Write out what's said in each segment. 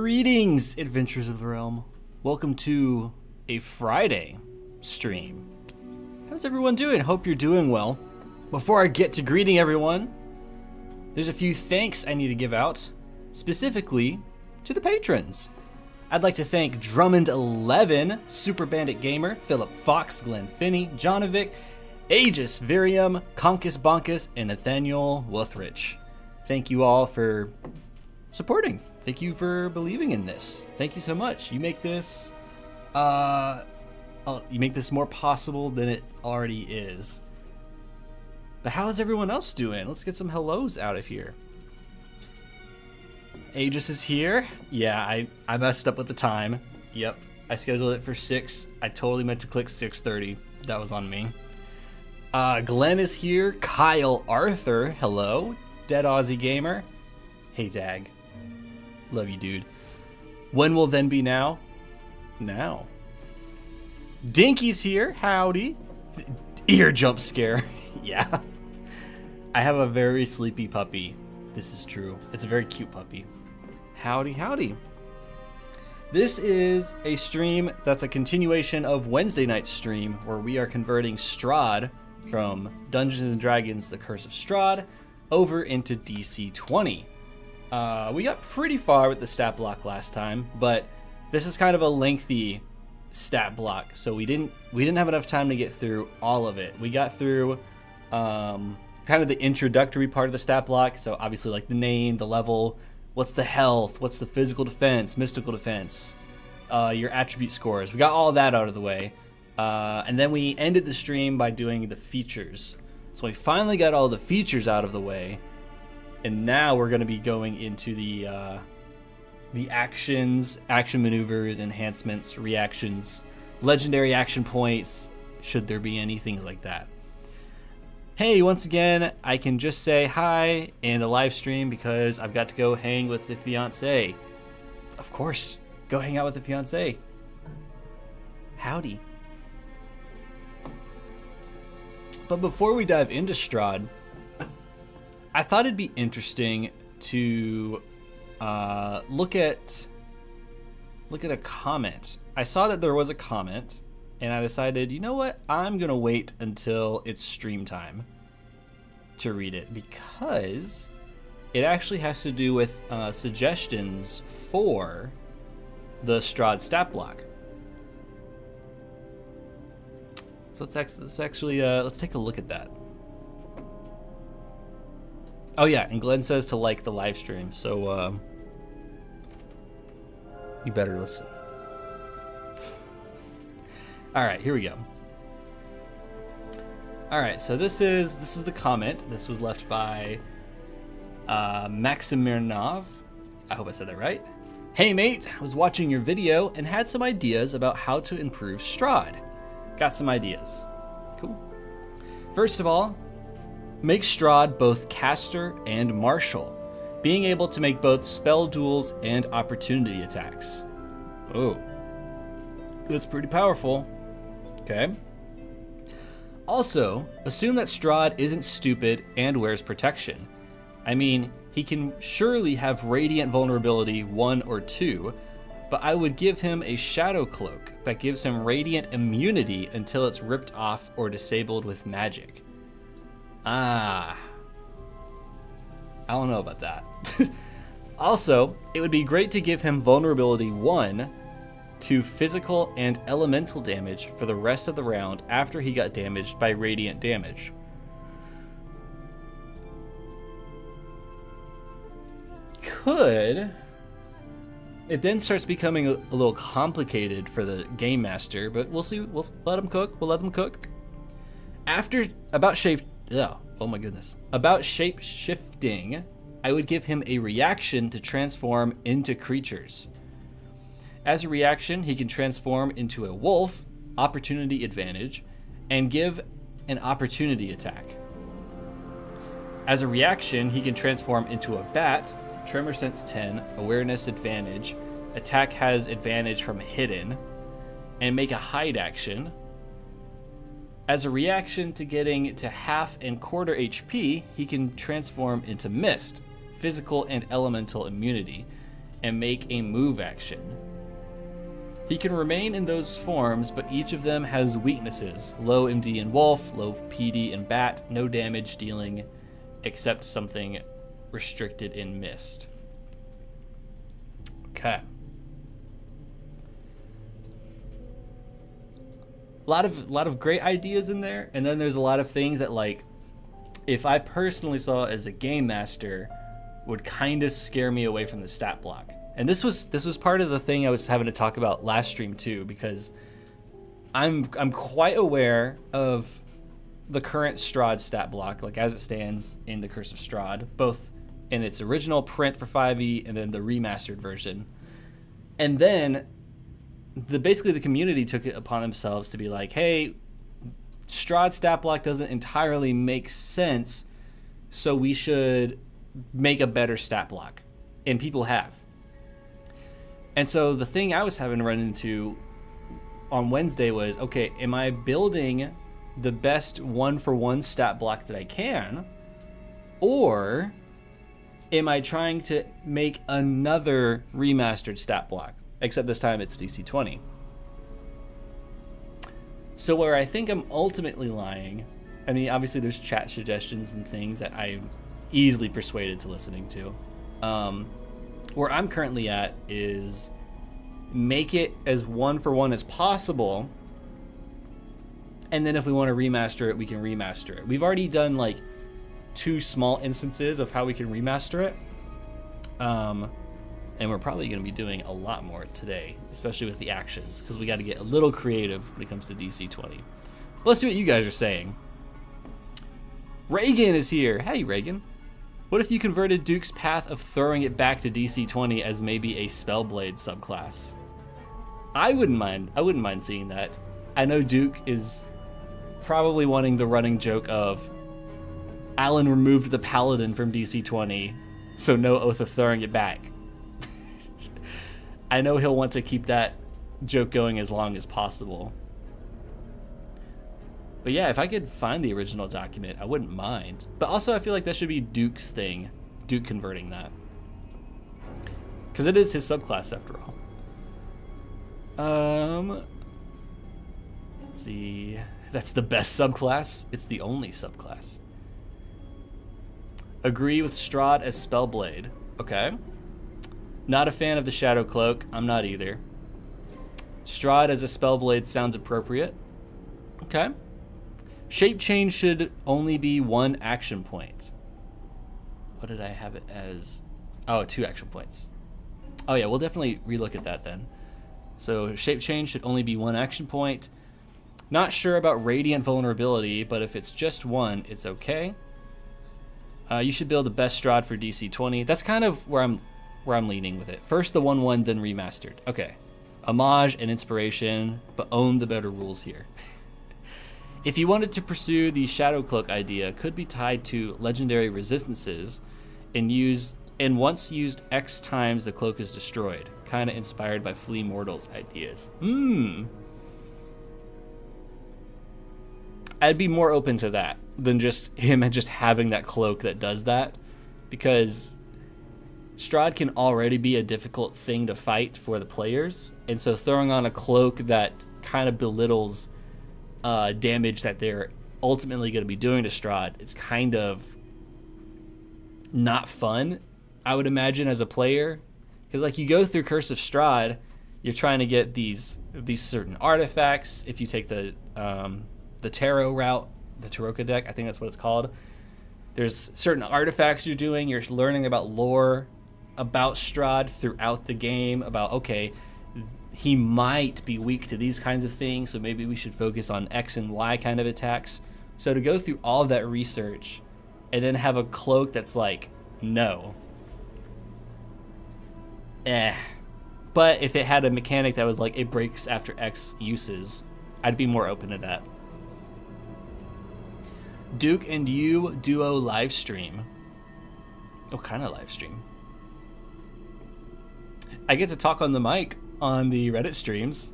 Greetings, Adventurers of the Realm. Welcome to a Friday stream. How's everyone doing? Hope you're doing well. Before I get to greeting everyone, there's a few thanks I need to give out, specifically to the patrons. I'd like to thank Drummond11, Super Bandit Gamer, Philip Fox, Glenn Finney, Jonovic, Aegis Virium, Conkus Bonkus, and Nathaniel Wuthrich. Thank you all for supporting. Thank you for believing in this. Thank you so much. You make this more possible than it already is. But how is everyone else doing? Let's get some hellos out of here. Aegis is here. Yeah, I messed up with the time. Yep, I scheduled it for 6. I totally meant to click 6:30. That was on me. Glenn is here. Kyle Arthur, hello. Dead Aussie Gamer. Hey, Dag. Love you, dude. When will then be now? Now. Dinky's here. Howdy. Ear jump scare. Yeah. I have a very sleepy puppy. This is true. It's a very cute puppy. Howdy, howdy. This is a stream that's a continuation of Wednesday night's stream where we are converting STRAHD from Dungeons & Dragons: The Curse of STRAHD over into DC20. We got pretty far with the stat block last time, but this is kind of a lengthy stat block, so we didn't have enough time to get through all of it. We got through kind of the introductory part of the stat block, so obviously like the name, the level, what's the health, what's the physical defense, mystical defense, your attribute scores. We got all that out of the way, and then we ended the stream by doing the features. So we finally got all the features out of the way. And now we're going to be going into the actions, action maneuvers, enhancements, reactions, legendary action points, should there be any, things like that. Hey, once again, I can just say hi in the live stream because I've got to go hang with the fiancé. Of course, go hang out with the fiancé. Howdy. But before we dive into STRAHD, I thought it'd be interesting to look at a comment. I saw that there was a comment, and I decided, you know what? I'm gonna wait until it's stream time to read it because it actually has to do with suggestions for the STRAHD stat block. So let's take a look at that. Oh yeah, and Glenn says to like the live stream, so you better listen. All right, here we go. All right, so this is the comment. This was left by Maximirnov. I hope I said that right. Hey mate, I was watching your video and had some ideas about how to improve STRAHD. Got some ideas. Cool. First of all, make STRAHD both caster and martial, being able to make both spell duels and opportunity attacks. Oh, that's pretty powerful. Okay. Also, assume that STRAHD isn't stupid and wears protection. I mean, he can surely have Radiant Vulnerability 1 or 2, but I would give him a Shadow Cloak that gives him Radiant Immunity until it's ripped off or disabled with magic. I don't know about that. Also, it would be great to give him Vulnerability 1 to physical and elemental damage for the rest of the round after he got damaged by radiant damage. Could. It then starts becoming a little complicated for the game master, but we'll see. We'll let him cook. About shape shifting, I would give him a reaction to transform into creatures. As a reaction, he can transform into a wolf, opportunity advantage, and give an opportunity attack. As a reaction, he can transform into a bat, tremor sense 10, awareness advantage, attack has advantage from hidden, and make a hide action. As a reaction to getting to half and quarter HP, he can transform into mist, physical and elemental immunity, and make a move action. He can remain in those forms, but each of them has weaknesses. Low MD in Wolf, low PD in Bat, no damage dealing except something restricted in Mist. Okay. A lot of great ideas in there, and then there's a lot of things that, like, if I personally saw as a game master, would kind of scare me away from the stat block. And this was part of the thing I was having to talk about last stream too, because I'm quite aware of the current STRAHD stat block, like as it stands in the Curse of STRAHD, both in its original print for 5e and then the remastered version. And then basically the community took it upon themselves to be like, hey, STRAHD stat block doesn't entirely make sense, so we should make a better stat block. And people have. And so the thing I was having to run into on Wednesday was, okay, am I building the best one-for-one stat block that I can? Or am I trying to make another remastered stat block? Except this time it's DC20. So where I think I'm ultimately lying, I mean, obviously there's chat suggestions and things that I'm easily persuaded to listening to. Where I'm currently at is make it as one-for-one as possible, and then if we want to remaster it, we can remaster it. We've already done like 2 small instances of how we can remaster it, and we're probably going to be doing a lot more today, especially with the actions, because we got to get a little creative when it comes to DC20. But let's see what you guys are saying. Reagan is here. Hey, Reagan. What if you converted Duke's Path of throwing it back to DC20 as maybe a Spellblade subclass? I wouldn't mind seeing that. I know Duke is probably wanting the running joke of Alan removed the Paladin from DC20, so no Oath of throwing it back. I know he'll want to keep that joke going as long as possible. But yeah, if I could find the original document, I wouldn't mind. But also, I feel like that should be Duke's thing. Duke converting that. Because it is his subclass, after all. Let's see. That's the best subclass. It's the only subclass. Agree with STRAHD as Spellblade. Okay. Not a fan of the Shadow Cloak. I'm not either. STRAHD as a Spellblade sounds appropriate. Okay. Shape change should only be 1 action point. What did I have it as? Oh, 2 action points. Oh yeah, we'll definitely relook at that then. So shape change should only be 1 action point. Not sure about Radiant Vulnerability, but if it's just 1, it's okay. You should build the best STRAHD for DC20. That's kind of where I'm leaning with it. First the 1/1, then remastered. Okay. Homage and inspiration, but own the better rules here. If you wanted to pursue the Shadow Cloak idea, could be tied to legendary resistances and once used X times the cloak is destroyed. Kind of inspired by Flea Mortal's ideas. I'd be more open to that than just him and just having that cloak that does that, because STRAHD can already be a difficult thing to fight for the players, and so throwing on a cloak that kind of belittles damage that they're ultimately going to be doing to STRAHD, it's kind of not fun, I would imagine, as a player, because like you go through Curse of STRAHD, you're trying to get these certain artifacts. If you take the tarot route, the Taroka deck, I think that's what it's called, there's certain artifacts you're doing. You're learning about lore about STRAHD throughout the game, about, okay, he might be weak to these kinds of things, so maybe we should focus on X and Y kind of attacks. So to go through all of that research and then have a cloak that's like, no. But if it had a mechanic that was like, it breaks after X uses, I'd be more open to that. Duke and you duo live stream. What kind of live stream? I get to talk on the mic on the Reddit streams.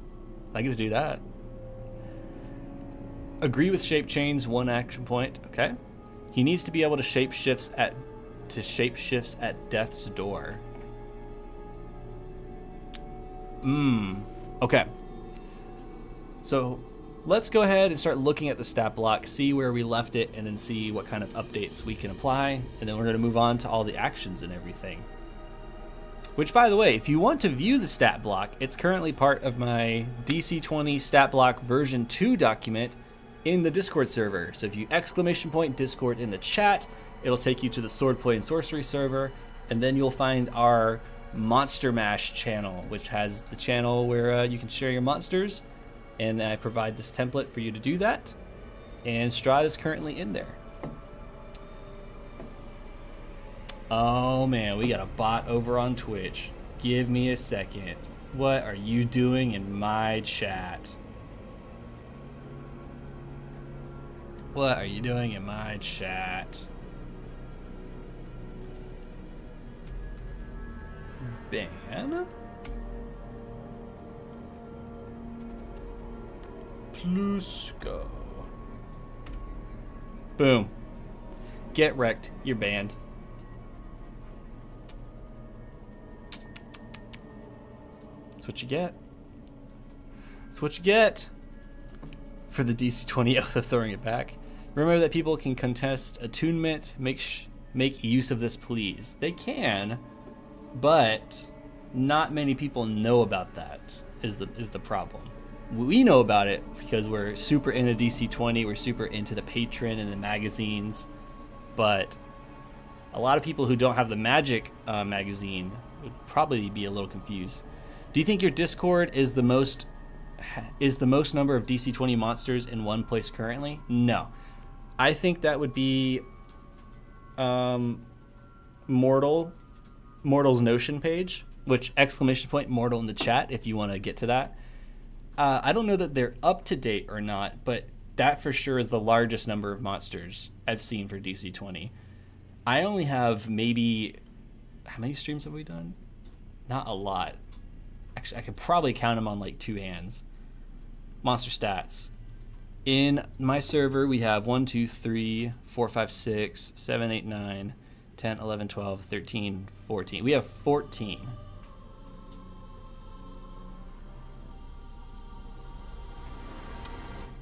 I get to do that. Agree with shape chains, 1 action point. Okay. He needs to be able to shape shifts at death's door. Okay. So let's go ahead and start looking at the stat block, see where we left it, and then see what kind of updates we can apply. And then we're going to move on to all the actions and everything. Which, by the way, if you want to view the stat block, it's currently part of my DC20 stat block version 2 document in the Discord server. So if you ! Discord in the chat, it'll take you to the Swordplay and Sorcery server, and then you'll find our Monster Mash channel, which has the channel where you can share your monsters, and I provide this template for you to do that, and STRAHD is currently in there. Oh man, we got a bot over on Twitch. Give me a second. What are you doing in my chat? What are you doing in my chat? Ban. Plus go. Boom. Get wrecked. You're banned. That's what you get. That's what you get for the DC20 oath of throwing it back. Remember that people can contest attunement. Make use of this, please. They can, but not many people know about that. Is the problem. We know about it because we're super into DC20. We're super into the Patron and the magazines, but a lot of people who don't have the Magic magazine would probably be a little confused. Do you think your Discord is the most number of DC20 monsters in one place currently? No. I think that would be Mortal's Notion page, which ! Mortal in the chat if you want to get to that. I don't know that they're up to date or not, but that for sure is the largest number of monsters I've seen for DC20. I only have maybe, how many streams have we done? Not a lot. Actually, I could probably count them on like 2 hands. Monster stats. In my server, we have 1, 2, 3, 4, 5, 6, 7, 8, 9, 10, 11, 12, 13, 14. We have 14.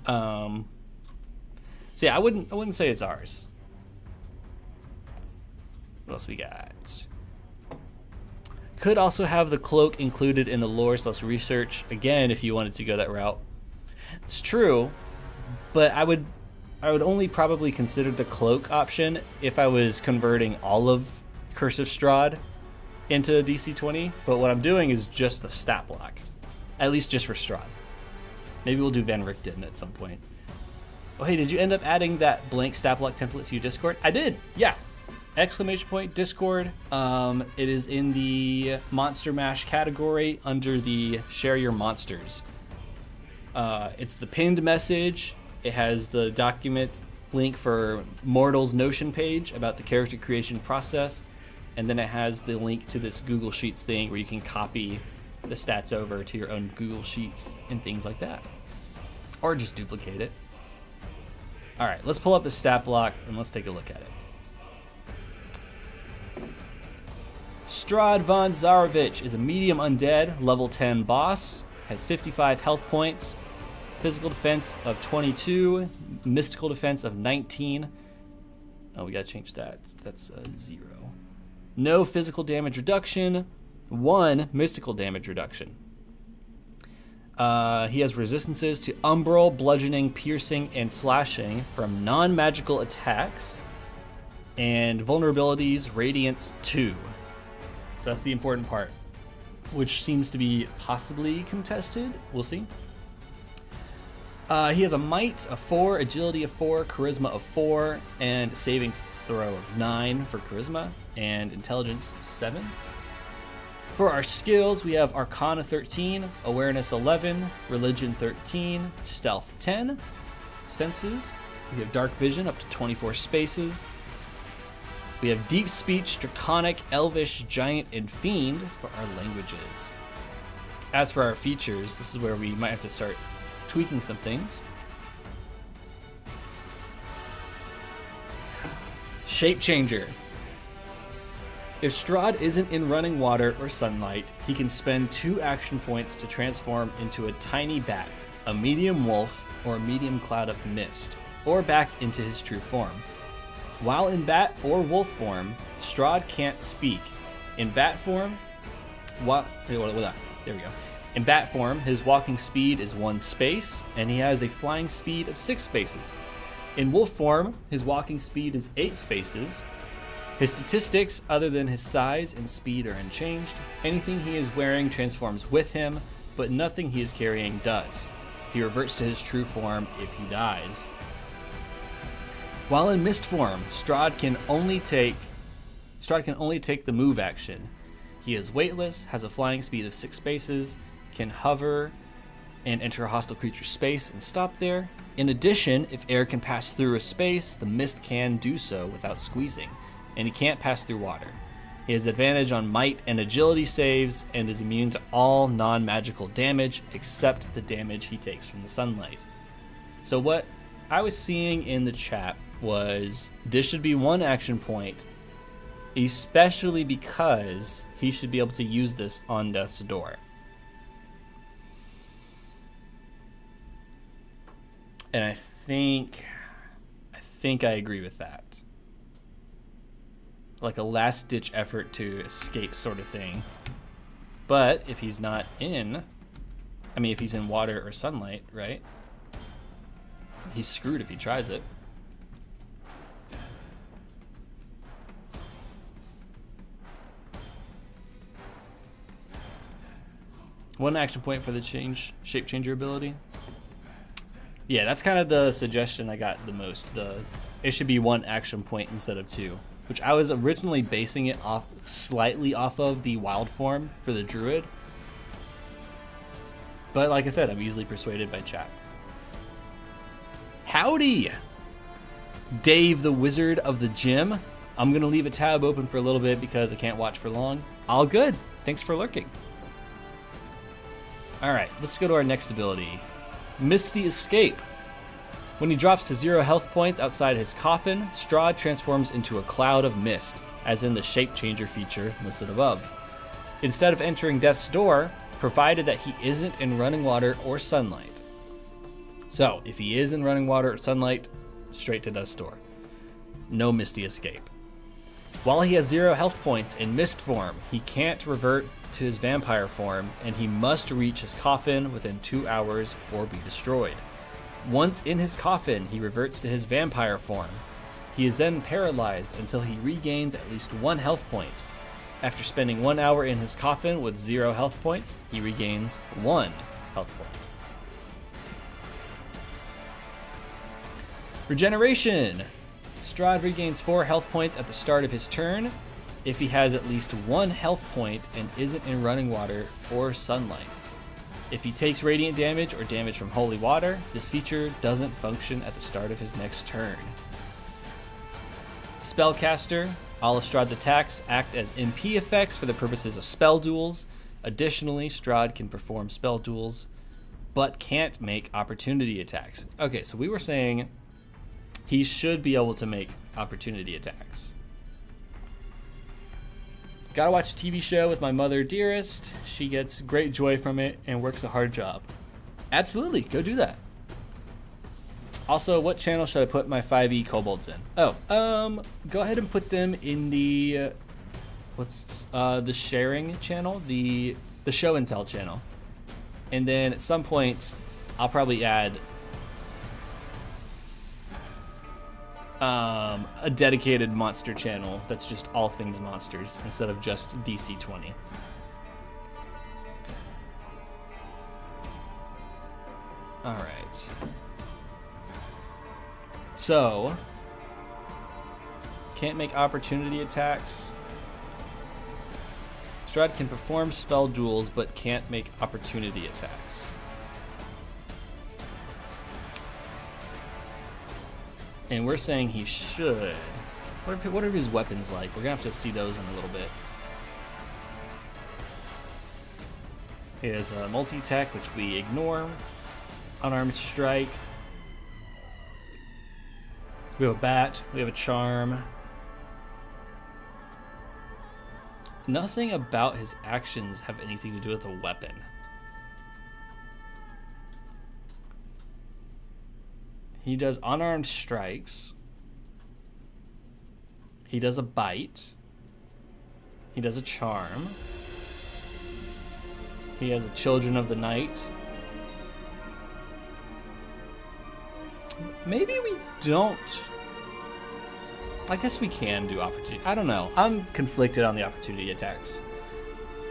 So yeah, I wouldn't say it's ours. What else we got? Could also have the cloak included in the lore/research. Again, if you wanted to go that route. It's true, but I would only probably consider the cloak option if I was converting all of Curse of Strahd into DC20. But what I'm doing is just the stat block, at least just for Strahd. Maybe we'll do Van Richten at some point. Oh, hey, did you end up adding that blank stat block template to your Discord? I did, yeah. ! Discord. It is in the Monster Mash category under the Share Your Monsters. It's the pinned message. It has the document link for Mortal's Notion page about the character creation process. And then it has the link to this Google Sheets thing where you can copy the stats over to your own Google Sheets and things like that. Or just duplicate it. All right, let's pull up the stat block and let's take a look at it. Strahd von Zarovich is a medium undead, level 10 boss, has 55 health points, physical defense of 22, mystical defense of 19. Oh, we gotta change that. That's 0. No physical damage reduction, 1 mystical damage reduction. He has resistances to umbral, bludgeoning, piercing, and slashing from non-magical attacks, and vulnerabilities radiant 2. So that's the important part, which seems to be possibly contested. We'll see. He has a might of 4, agility of 4, charisma of 4, and saving throw of 9 for charisma, and intelligence of 7. For our skills, we have Arcana 13, Awareness 11, Religion 13, Stealth 10. Senses, we have Dark Vision up to 24 spaces. We have Deep Speech, Draconic, Elvish, Giant, and Fiend for our languages. As for our features, this is where we might have to start tweaking some things. Shape Changer. If STRAHD isn't in running water or sunlight, he can spend 2 action points to transform into a tiny bat, a medium wolf, or a medium cloud of mist, or back into his true form. While in bat or wolf form, STRAHD can't speak. In bat form, there we go. In bat form, his walking speed is 1 space, and he has a flying speed of 6 spaces. In wolf form, his walking speed is 8 spaces. His statistics, other than his size and speed, are unchanged. Anything he is wearing transforms with him, but nothing he is carrying does. He reverts to his true form if he dies. While in mist form, STRAHD can only take the move action. He is weightless, has a flying speed of 6 spaces, can hover and enter a hostile creature's space and stop there. In addition, if air can pass through a space, the mist can do so without squeezing, and he can't pass through water. He has advantage on might and agility saves and is immune to all non-magical damage except the damage he takes from the sunlight. So what I was seeing in the chat was this should be 1 action point, especially because he should be able to use this on Death's Door. And I think I agree with that. Like a last-ditch effort to escape sort of thing. But if he's not in, if he's in water or sunlight, right? He's screwed if he tries it. One action point for the shape changer ability. Yeah, that's kind of the suggestion I got the most. It should be 1 action point instead of 2, which I was originally basing it slightly off of the wild form for the druid. But like I said, I'm easily persuaded by chat. Howdy, Dave the Wizard of the Gym. I'm gonna leave a tab open for a little bit because I can't watch for long. All good. Thanks for lurking. All right, let's go to our next ability. Misty Escape. When he drops to 0 health points outside his coffin, STRAHD transforms into a cloud of mist, as in the shape changer feature listed above. Instead of entering Death's Door, provided that he isn't in running water or sunlight. So, if he is in running water or sunlight, straight to Death's Door. No Misty Escape. While he has 0 health points in mist form, he can't revert to his vampire form, and he must reach his coffin within 2 hours or be destroyed. Once in his coffin, he reverts to his vampire form. He is then paralyzed until he regains at least 1 health point. After spending 1 hour in his coffin with 0 health points, he regains 1 health point. Regeneration. STRAHD regains 4 health points at the start of his turn if he has at least 1 health point and isn't in running water or sunlight. If he takes radiant damage or damage from holy water, this feature doesn't function at the start of his next turn. Spellcaster. All of STRAHD's attacks act as MP effects for the purposes of spell duels. Additionally, STRAHD can perform spell duels, but can't make opportunity attacks. Okay, so we were saying he should be able to make opportunity attacks. Gotta watch a TV show with my mother, Dearest. She gets great joy from it and works a hard job. Absolutely, go do that. Also, what channel should I put my 5e kobolds in? Oh, go ahead and put them in the, the sharing channel, the show and tell channel. And then at some point, I'll probably add a dedicated monster channel that's just all things monsters instead of just DC20. All right. So, can't make opportunity attacks. STRAHD can perform spell duels but can't make opportunity attacks. And we're saying he should. What are his weapons like? We're gonna have to see those in a little bit. He has a multi-tech, which we ignore. Unarmed strike. We have a bat. We have a charm. Nothing about his actions have anything to do with a weapon. He does unarmed strikes. He does a bite. He does a charm. He has a Children of the Night. Maybe we don't. I guess we can do opportunity. I don't know. I'm conflicted on the opportunity attacks.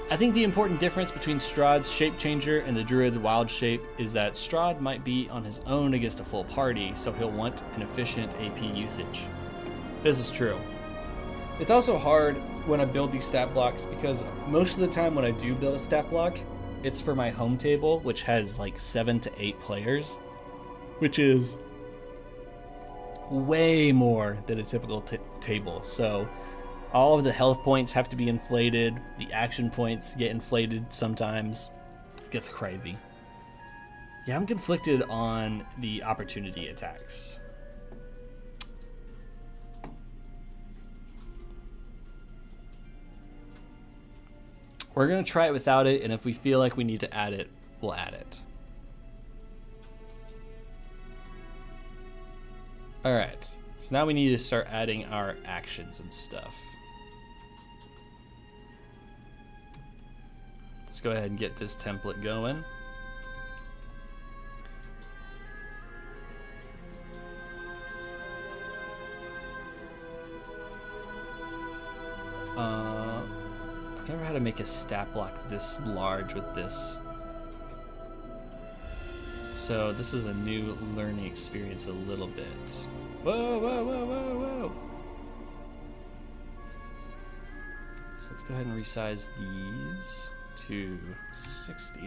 I think the important difference between STRAHD's Shape Changer and the Druid's Wild Shape is that STRAHD might be on his own against a full party, so he'll want an efficient AP usage. This is true. It's also hard when I build these stat blocks because most of the time when I do build a stat block, it's for my home table, which has like 7 to 8 players, which is way more than a typical table. So all of the health points have to be inflated. The action points get inflated sometimes. It gets crazy. Yeah, I'm conflicted on the opportunity attacks. We're going to try it without it, and if we feel like we need to add it, we'll add it. Alright, so now we need to start adding our actions and stuff. Let's go ahead and get this template going. I've never had to make a stat block this large with this. So this is a new learning experience a little bit. Whoa, whoa, whoa, whoa, whoa. So let's go ahead and resize these to 60.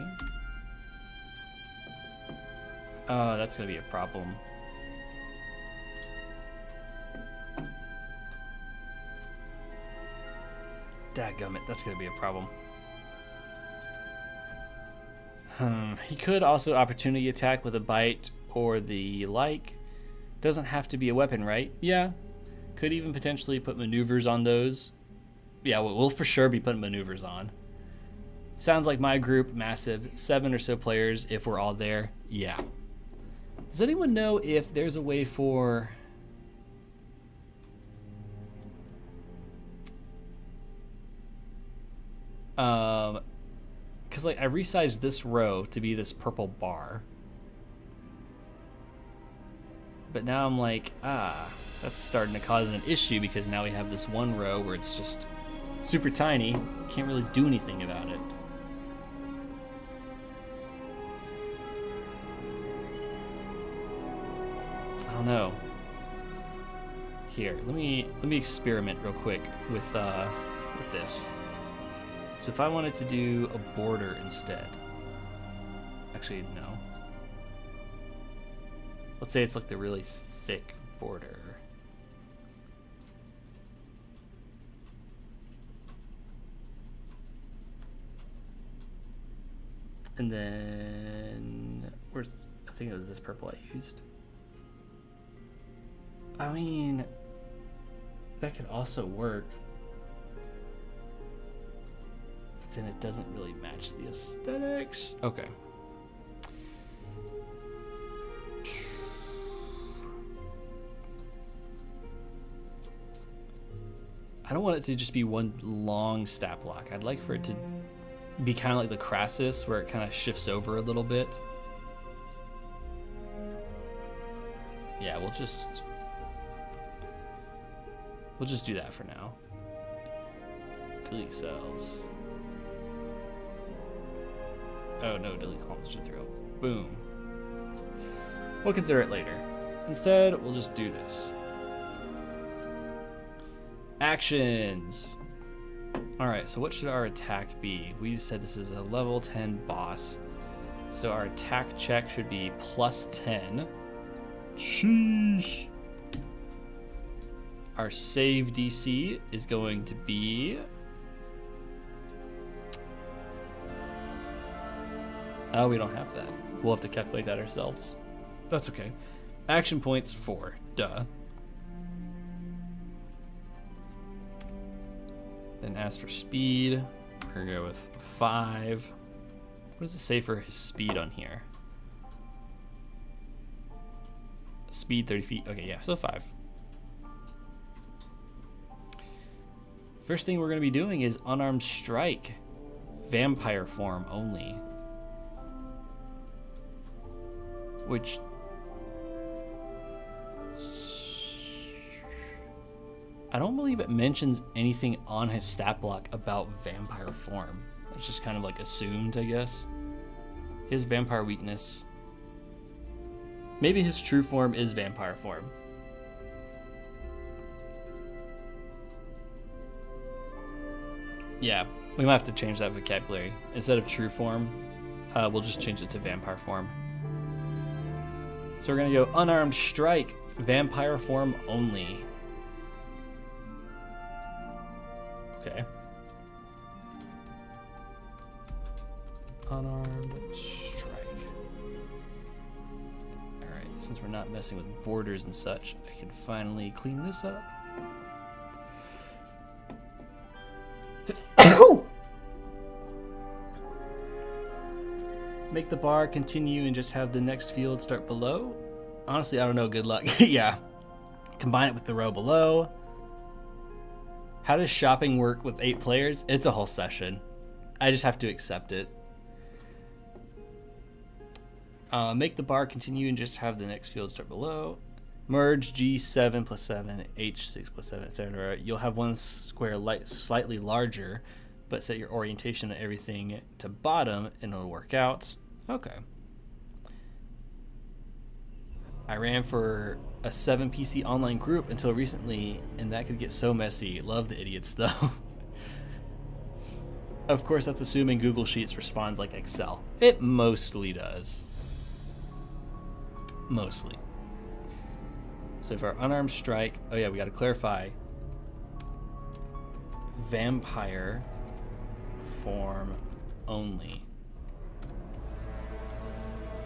Oh, that's gonna be a problem. Dadgummit, that's gonna be a problem. He could also opportunity attack with a bite or the like. Doesn't have to be a weapon, right? Yeah. Could even potentially put maneuvers on those. Yeah, we'll for sure be putting maneuvers on. Sounds like my group, massive, 7 or so players if we're all there. Yeah. Does anyone know if there's a way for... Because like I resized this row to be this purple bar, but now I'm like, that's starting to cause an issue because now we have this one row where it's just super tiny, can't really do anything about it. I don't know. Here, let me experiment real quick with this. So if I wanted to do a border instead, actually no. Let's say it's like the really thick border. And then, I think it was this purple I used. I mean, that could also work. Then it doesn't really match the aesthetics. Okay. I don't want it to just be one long stat block. I'd like for it to be kind of like the Crassus, where it kind of shifts over a little bit. Yeah, we'll just do that for now. Delete cells. Oh no, delete columns to throw. Boom. We'll consider it later. Instead, we'll just do this. Actions. Alright, so what should our attack be? We said this is a level 10 boss. So our attack check should be plus 10. Sheesh. Our save DC is going to be... Oh, we don't have that. We'll have to calculate that ourselves. That's okay. Action points 4. Duh. Then as for speed, we're gonna go with 5. What does it say for his speed on here? Speed 30 feet. Okay, yeah, so 5. First thing we're gonna be doing is Unarmed Strike. Vampire form only. Which... I don't believe it mentions anything on his stat block about vampire form. It's just kind of like assumed, I guess. His vampire weakness. Maybe his true form is vampire form. Yeah, we might have to change that vocabulary. Instead of true form, we'll just change it to vampire form. So we're gonna go Unarmed Strike, vampire form only. Okay. Unarmed Strike. Alright, since we're not messing with borders and such, I can finally clean this up. Make the bar continue and just have the next field start below. Honestly, I don't know. Good luck. Yeah. Combine it with the row below. How does shopping work with 8 players? It's a whole session. I just have to accept it. Make the bar continue and just have the next field start below. Merge G7 plus 7, H6 plus 7, etc. You'll have one square slightly larger, but set your orientation and everything to bottom and it'll work out. Okay. I ran for a 7 PC online group until recently, and that could get so messy. Love the idiots though. Of course, that's assuming Google Sheets responds like Excel. It mostly does. Mostly. So for our Unarmed Strike, oh yeah, we got to clarify. Vampire form only.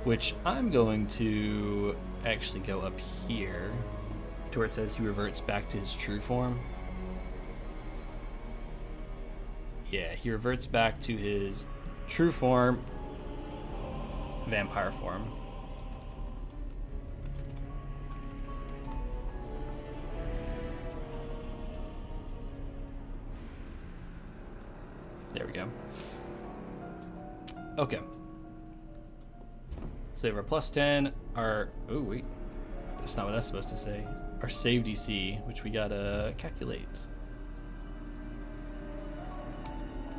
Which I'm going to actually go up here to where it says he reverts back to his true form. Yeah, he reverts back to his true form, vampire form. There we go. Okay. So we have our plus 10, our, oh wait, that's not what that's supposed to say. Our save DC, which we gotta calculate.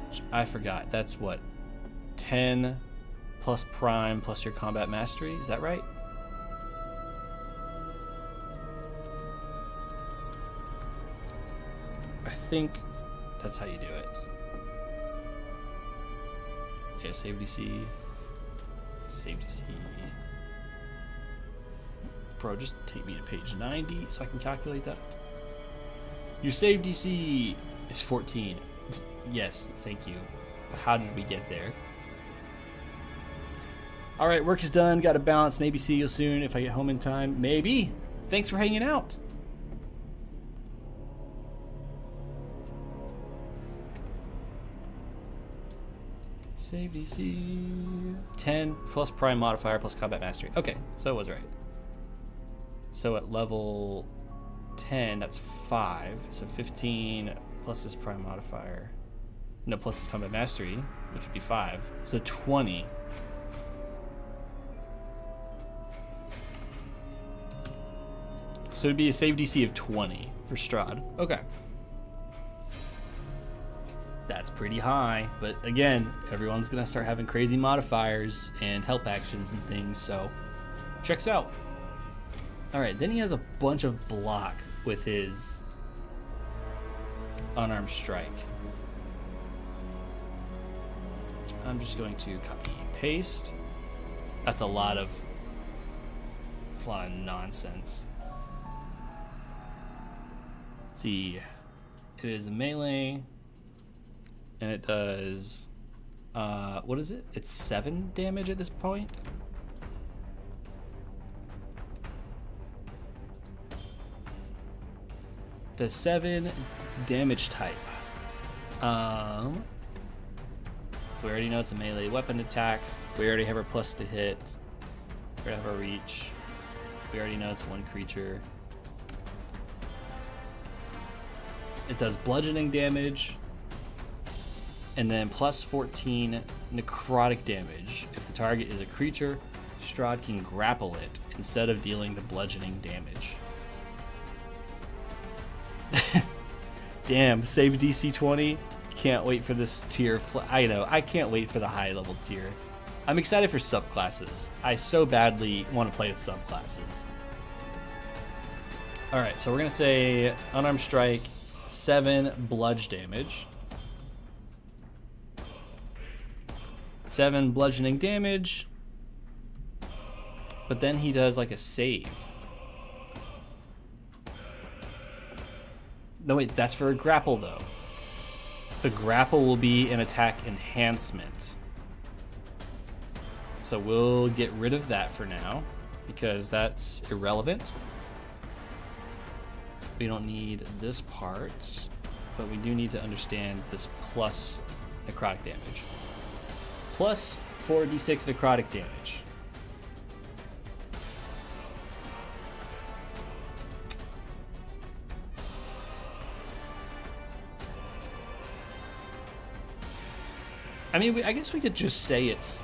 Which I forgot, that's what, 10 plus prime plus your combat mastery, is that right? I think that's how you do it. Yeah, save DC. Save DC. Bro, just take me to page 90 so I can calculate that. Your save DC is 14. Yes, thank you. But how did we get there? Alright, work is done. Got to bounce. Maybe see you soon if I get home in time. Maybe. Thanks for hanging out. Save DC 10 plus prime modifier plus combat mastery. Okay, so it was right. So at level 10, that's 5. So 15 plus his prime modifier. No, plus his combat mastery, which would be 5. So 20. So it'd be a save DC of 20 for STRAHD. Okay. That's pretty high, but again, everyone's gonna start having crazy modifiers and help actions and things, so checks out. All right, then he has a bunch of block with his Unarmed Strike. I'm just going to copy and paste. That's a lot of nonsense. Let's see, it is a melee. And it does, what is it? It's 7 damage at this point? Does 7 damage type. So we already know it's a melee weapon attack. We already have our plus to hit. We already have our reach. We already know it's one creature. It does bludgeoning damage. And then plus 14 necrotic damage. If the target is a creature, STRAHD can grapple it instead of dealing the bludgeoning damage. Damn, save DC20. Can't wait for this tier of I know, I can't wait for the high level tier. I'm excited for subclasses. I so badly want to play with subclasses. Alright, so we're going to say unarmed strike, 7 bludge damage. 7 bludgeoning damage. But then he does like a save. No, wait, that's for a grapple though. The grapple will be an attack enhancement. So we'll get rid of that for now because that's irrelevant. We don't need this part, but we do need to understand this plus necrotic damage. Plus 4d6 necrotic damage. I mean, I guess we could just say it's...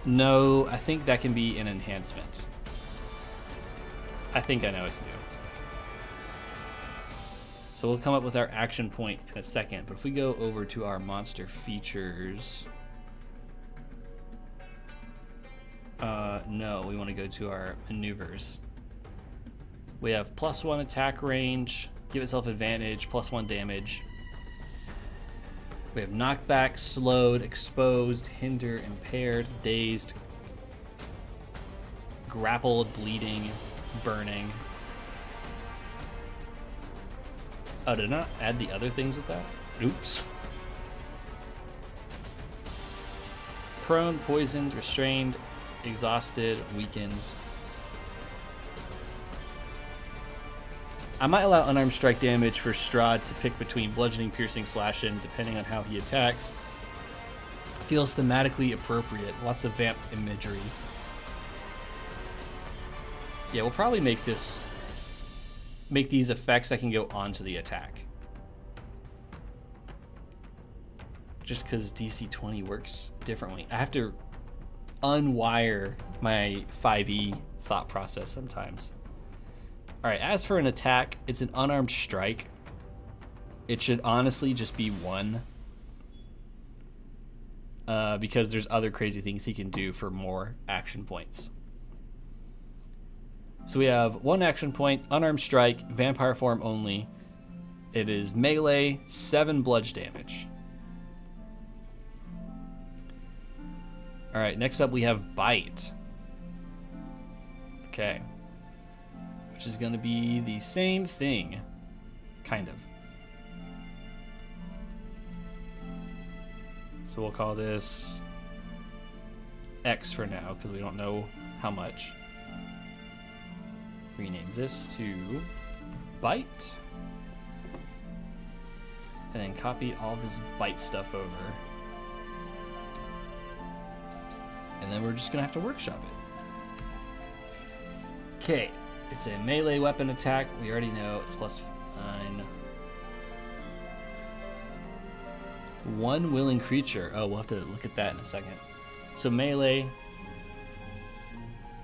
No, I think that can be an enhancement. I think I know what to do. So we'll come up with our action point in a second, but if we go over to our monster features... no, we want to go to our maneuvers. We have +1 attack range, give itself advantage, +1 damage. We have knockback, slowed, exposed, hinder, impaired, dazed, grappled, bleeding, burning. Oh, did I not add the other things with that? Oops. Prone, poisoned, restrained, exhausted, weakened. I might allow unarmed strike damage for STRAHD to pick between bludgeoning, piercing, slashing, depending on how he attacks. Feels thematically appropriate. Lots of vamp imagery. Yeah, we'll probably make these effects that can go onto the attack. Just because DC20 works differently. I have to unwire my 5e thought process sometimes. Alright, as for an attack, it's an unarmed strike. It should honestly just be 1. Because there's other crazy things he can do for more action points. So we have 1 action point, unarmed strike, vampire form only. It is melee, 7 bludge damage. Alright, next up we have bite. Okay. Which is going to be the same thing, kind of. So we'll call this X for now, because we don't know how much. Rename this to Bite. And then copy all this Bite stuff over. And then we're just going to have to workshop it. Okay. It's a melee weapon attack. We already know it's +9. 1 willing creature. Oh, we'll have to look at that in a second. So melee,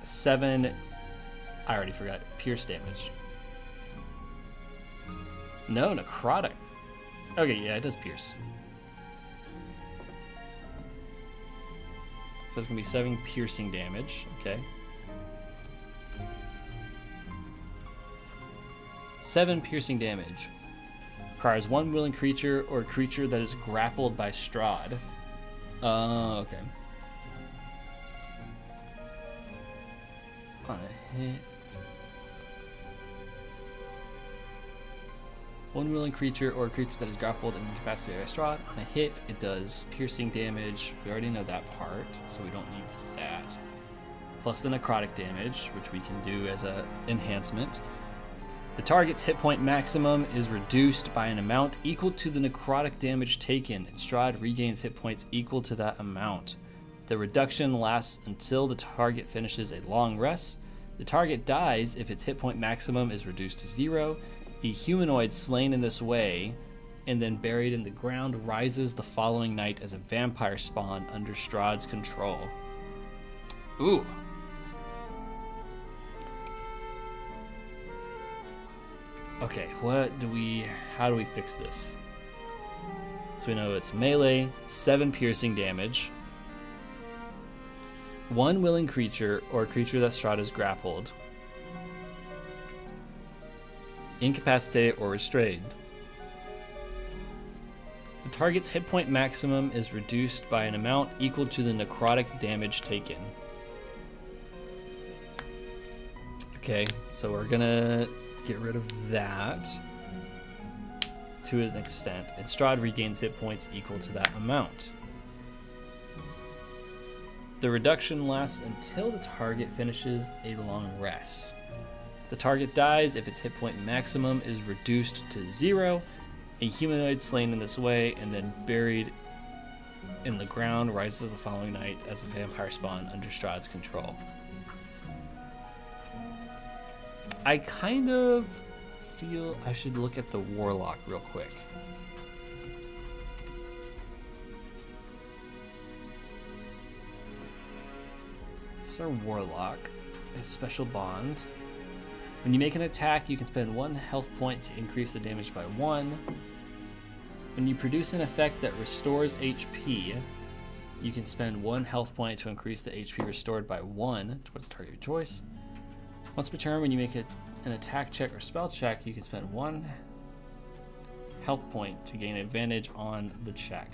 7. I already forgot. Pierce damage. No, necrotic. Okay, yeah, it does pierce. So it's gonna be 7 piercing damage. Okay. 7 piercing damage. Requires 1 willing creature or a creature that is grappled by STRAHD. Okay. On a hit. 1 willing creature or a creature that is grappled and incapacitated by STRAHD. On a hit, it does piercing damage. We already know that part, so we don't need that. Plus the necrotic damage, which we can do as an enhancement. The target's hit point maximum is reduced by an amount equal to the necrotic damage taken, and STRAHD regains hit points equal to that amount. The reduction lasts until the target finishes a long rest. The target dies if its hit point maximum is reduced to 0. A humanoid slain in this way and then buried in the ground rises the following night as a vampire spawn under STRAHD's control. Ooh. Okay, how do we fix this? So we know it's melee, 7 piercing damage, 1 willing creature or creature that STRAHD is grappled, incapacitated or restrained. The target's hit point maximum is reduced by an amount equal to the necrotic damage taken. Okay, so we're gonna get rid of that to an extent, and STRAHD regains hit points equal to that amount. The reduction lasts until the target finishes a long rest. The target dies if its hit point maximum is reduced to 0. A humanoid slain in this way and then buried in the ground rises the following night as a vampire spawn under STRAHD's control. I kind of feel I should look at the Warlock real quick. This is our Warlock, a special bond. When you make an attack, you can spend 1 health point to increase the damage by 1. When you produce an effect that restores HP, you can spend 1 health point to increase the HP restored by 1 towards the target of your choice. Once per turn, when you make an attack check or spell check, you can spend 1 health point to gain advantage on the check.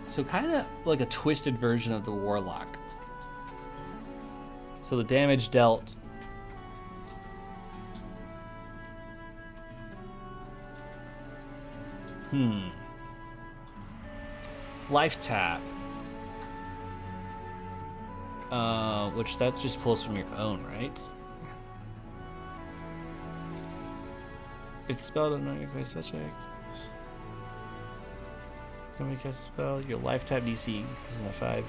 So kind of like a twisted version of the Warlock. So the damage dealt life tap, which that just pulls from your own, right? If the spell doesn't know your spell check, when we cast a spell, your life tap DC increases by 5.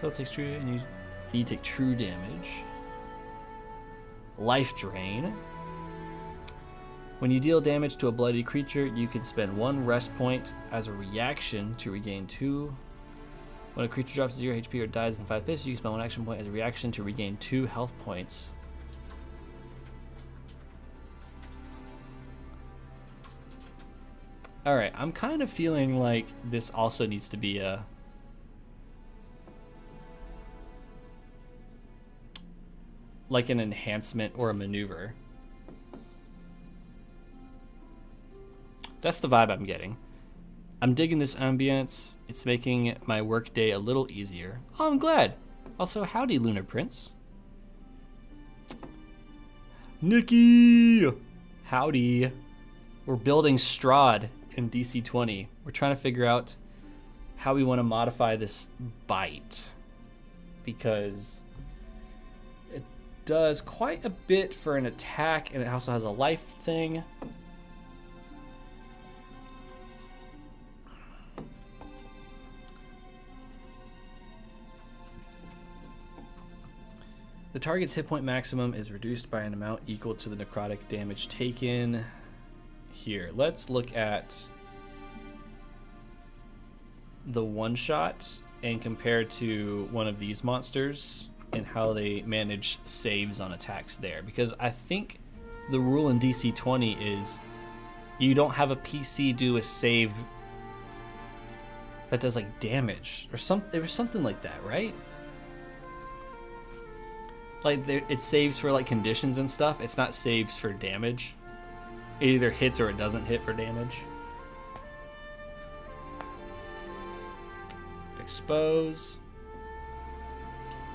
So it takes true, and you take true damage. Life drain. When you deal damage to a bloody creature, you can spend 1 rest point as a reaction to regain 2. When a creature drops 0 HP or dies in 5 paces, you can spend 1 action point as a reaction to regain 2 health points. Alright, I'm kind of feeling like this also needs to be like an enhancement or a maneuver. That's the vibe I'm getting. I'm digging this ambience. It's making my work day a little easier. Oh, I'm glad. Also, howdy, Lunar Prince. Nikki! Howdy. We're building STRAHD in DC20. We're trying to figure out how we want to modify this bite, because it does quite a bit for an attack, and it also has a life thing. The target's hit point maximum is reduced by an amount equal to the necrotic damage taken. Here, let's look at the one-shot and compare to one of these monsters and how they manage saves on attacks there. Because I think the rule in DC20 is you don't have a PC do a save that does like damage or something. There was something like that, right? Like it saves for like conditions and stuff. It's not saves for damage. It either hits or it doesn't hit for damage. Expose.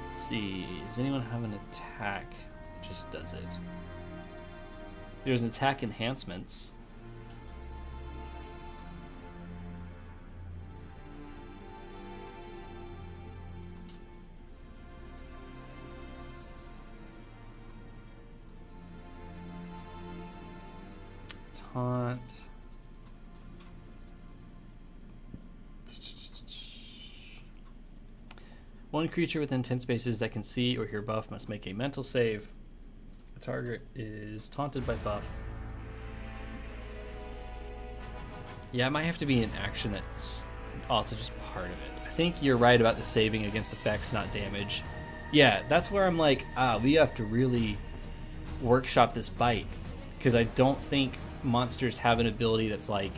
Let's see. Does anyone have an attack that just does it? There's an attack enhancements. taunt. One creature within 10 spaces that can see or hear buff must make a mental save. The target is taunted by buff. Yeah, it might have to be an action that's also just part of it. I think you're right about the saving against effects, not damage. Yeah, that's where I'm like, we have to really workshop this bite, because I don't think monsters have an ability that's like,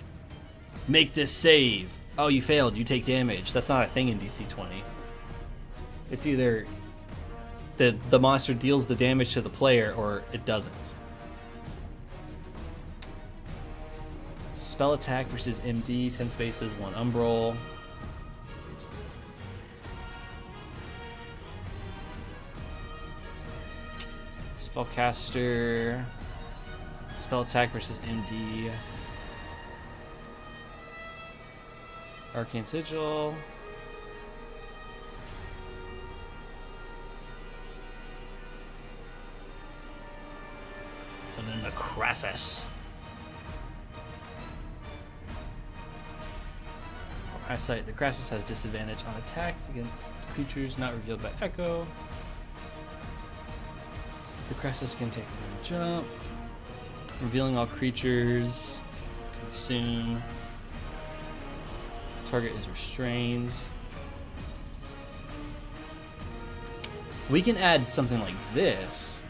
make this save. Oh, you failed, you take damage. That's not a thing in DC20. It's either the monster deals the damage to the player or it doesn't. Spell attack versus MD, 10 spaces, 1 umbral. Spellcaster. Spell attack versus MD. Arcane Sigil. And then the Crassus. Eyesight. The Crassus has disadvantage on attacks against creatures not revealed by Echo. The Crassus can take a jump. Revealing all creatures. Consume. Target is restrained. We can add something like this.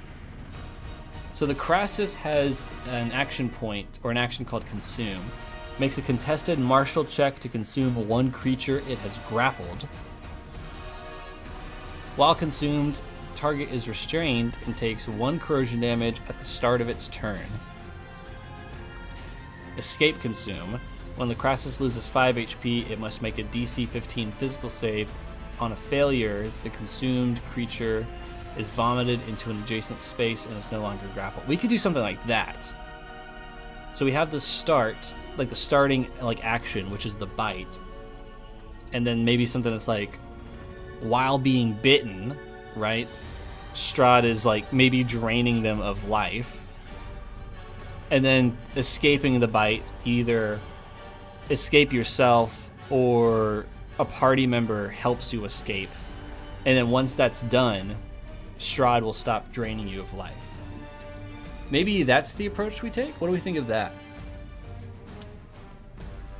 So the Crassus has an action point, or an action called Consume. Makes a contested martial check to consume 1 creature it has grappled. While consumed, target is restrained and takes 1 corrosion damage at the start of its turn. Escape Consume. When the Crassus loses 5 HP, it must make a DC15 physical save. On a failure, the consumed creature is vomited into an adjacent space and is no longer grappled. We could do something like that. So we have the start, like the starting like action, which is the bite. And then maybe something that's like, while being bitten, right? STRAHD is like maybe draining them of life. And then escaping the bite, either escape yourself or a party member helps you escape. And then once that's done, STRAHD will stop draining you of life. Maybe that's the approach we take? What do we think of that?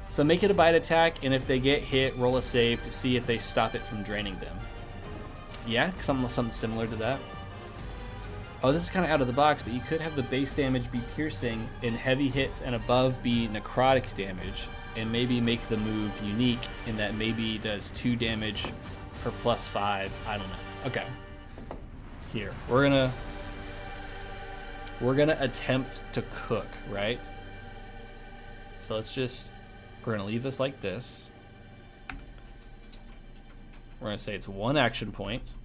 So make it a bite attack, and if they get hit, roll a save to see if they stop it from draining them. Yeah, something similar to that. Oh, this is kind of out of the box, but you could have the base damage be piercing, and heavy hits and above be necrotic damage, and maybe make the move unique in that maybe does 2 damage per +5. I don't know. Okay. Here, we're gonna attempt to cook, right? So we're gonna leave this like this. We're gonna say it's 1 action point,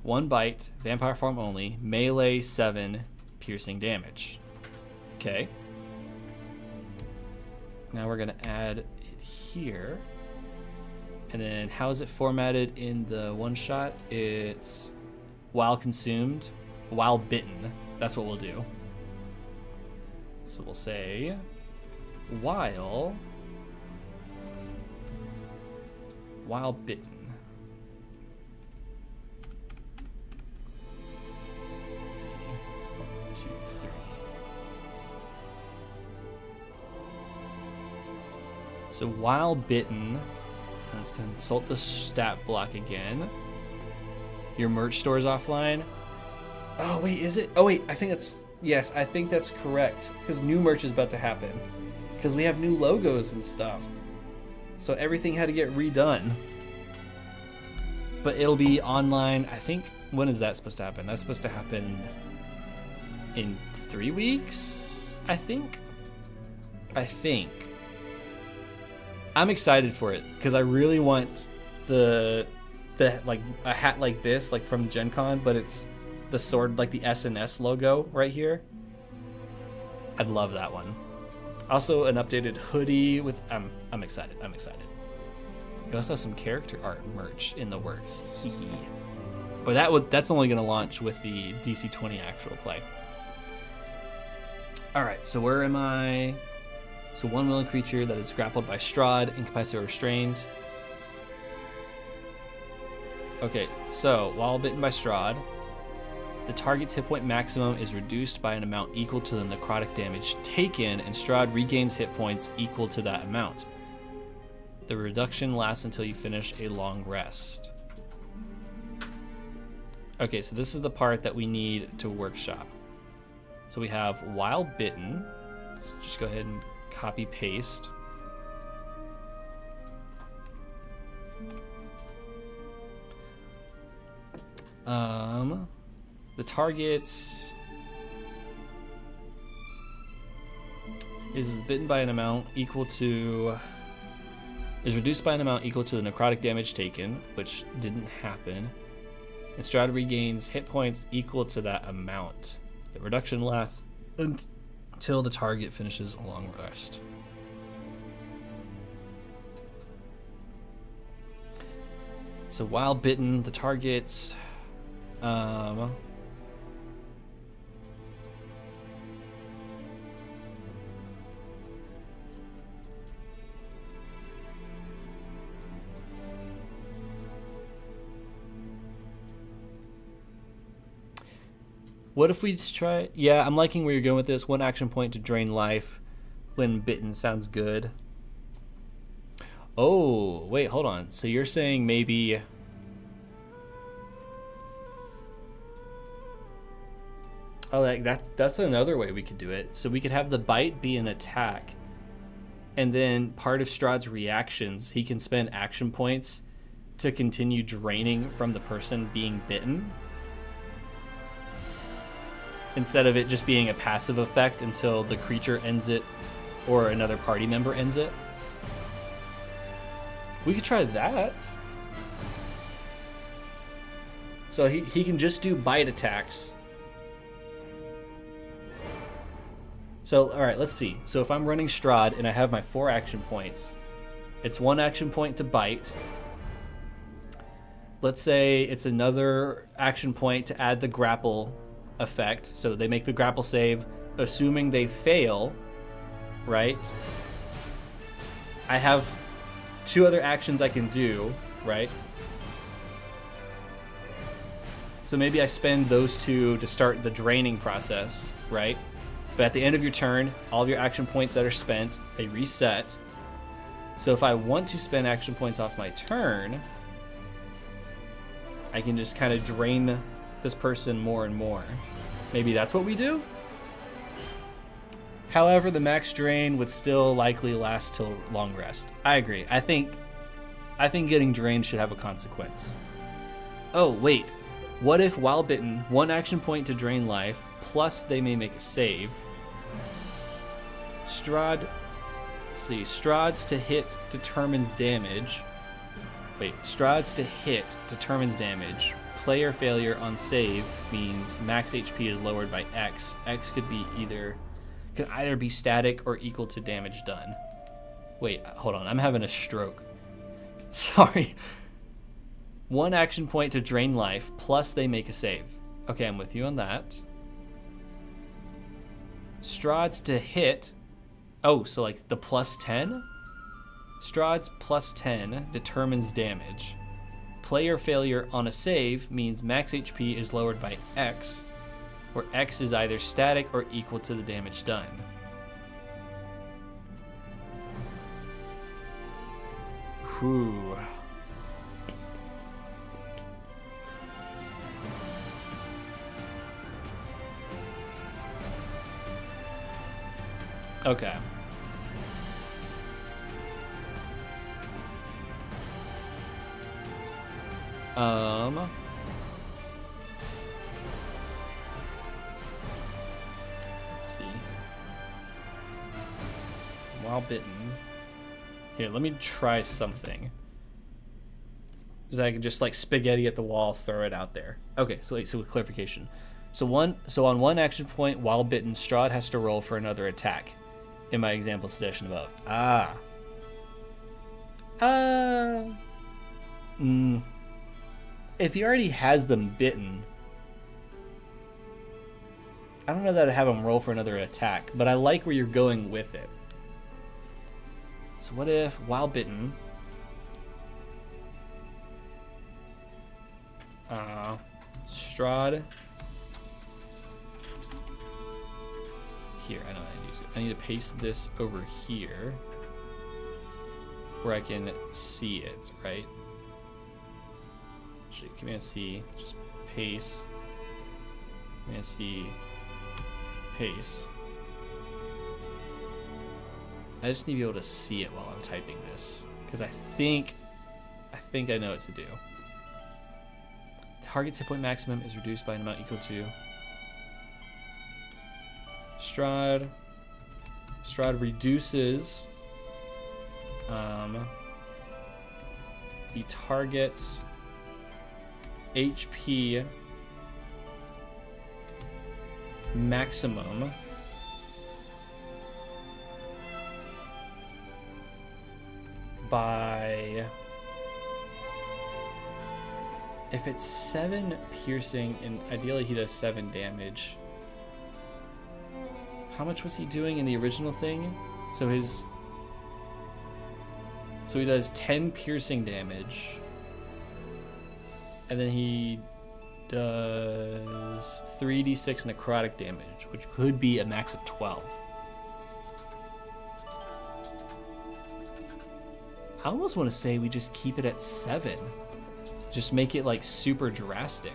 1 bite, vampire form only, melee 7, piercing damage. Okay. Now we're gonna add it here. And then how is it formatted in the one shot? It's while consumed, while bitten. That's what we'll do. So we'll say while bitten. Let's see. 1, 2, 3. So while bitten, let's consult the stat block again. Your merch store is offline. Oh wait, is it? Oh wait, I think that's correct. Because new merch is about to happen. Because we have new logos and stuff. So everything had to get redone. But it'll be online, I think, when is that supposed to happen? That's supposed to happen in 3 weeks, I think. I'm excited for it because I really want the like a hat like this, like from Gen Con, but it's the sword, like the SNS logo right here. I'd love that one. Also an updated hoodie with I'm excited. We also have some character art merch in the works. But that's only going to launch with the DC20 actual play. Alright, so where am I? So one willing creature that is grappled by STRAHD, incapacitated, or restrained. Okay, so while bitten by STRAHD, the target's hit point maximum is reduced by an amount equal to the necrotic damage taken, and STRAHD regains hit points equal to that amount. The reduction lasts until you finish a long rest. Okay, so this is the part that we need to workshop. So we have while bitten. Let's just go ahead and copy paste. The target's is bitten by an amount equal to is reduced by an amount equal to the necrotic damage taken, which didn't happen. And STRAHD regains hit points equal to that amount. The reduction lasts until the target finishes a long rest. So while bitten, the target's what if we just try? Yeah, I'm liking where you're going with this. 1 action point to drain life when bitten sounds good. Oh, wait, hold on. So you're saying maybe... Oh, like that's another way we could do it. So we could have the bite be an attack, and then part of STRAHD's reactions, he can spend action points to continue draining from the person being bitten, instead of it just being a passive effect until the creature ends it or another party member ends it. We could try that. So he can just do bite attacks. So, all right, let's see. So if I'm running STRAHD and I have my 4 action points, it's 1 action point to bite. Let's say it's another action point to add the grapple effect. So they make the grapple save, assuming they fail, right? I have 2 other actions I can do, right? So maybe I spend those 2 to start the draining process, right? But at the end of your turn, all of your action points that are spent, they reset. So if I want to spend action points off my turn, I can just kind of drain this person more and more. Maybe that's what we do? However, the max drain would still likely last till long rest. I agree. I think getting drained should have a consequence. Oh, wait. What if while bitten, 1 action point to drain life, plus they may make a save. STRAHD, let's see, STRAHD's to hit determines damage. Wait, STRAHD's to hit determines damage. Player failure on save means max HP is lowered by X. X could either be static or equal to damage done. Wait, hold on, I'm having a stroke. Sorry. 1 action point to drain life, plus they make a save. Okay, I'm with you on that. STRAHD's to hit. Oh, so like the plus 10? STRAHD's plus 10 determines damage. Player failure on a save means max HP is lowered by X, where X is either static or equal to the damage done. Whew. Okay. Let's see. While bitten. Here, let me try something. So I can just like spaghetti at the wall, throw it out there. Okay, so with clarification. So on 1 action point while bitten, STRAHD has to roll for another attack. In my example suggestion above. If he already has them bitten, I don't know that I'd have him roll for another attack, but I like where you're going with it. So what if, while bitten, STRAHD. Here, I know what I need to do. I need to paste this over here where I can see it, right? Actually, Command C, just paste. Command C, paste. I just need to be able to see it while I'm typing this, because I think I know what to do. Target's hit point maximum is reduced by an amount equal to STRAHD. STRAHD reduces the target's HP maximum by, if it's 7 piercing, and ideally he does 7 damage. How much was he doing in the original thing? So he does 10 piercing damage, and then he does 3d6 necrotic damage, which could be a max of 12. I almost want to say we just keep it at 7. Just make it like super drastic.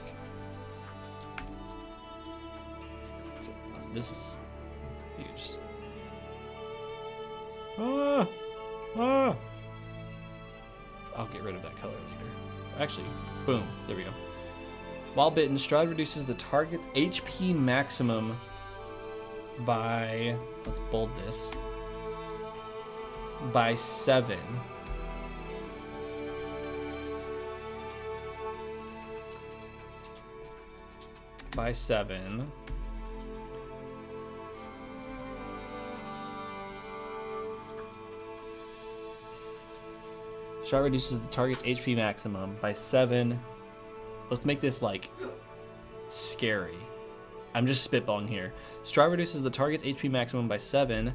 So, this is huge. I'll get rid of that color later. Actually, boom, there we go. While bitten, STRAHD reduces the target's HP maximum by, let's bold this, by 7. By 7. STRAHD reduces the target's HP maximum by 7. Let's make this like scary. I'm just spitballing here. STRAHD reduces the target's HP maximum by 7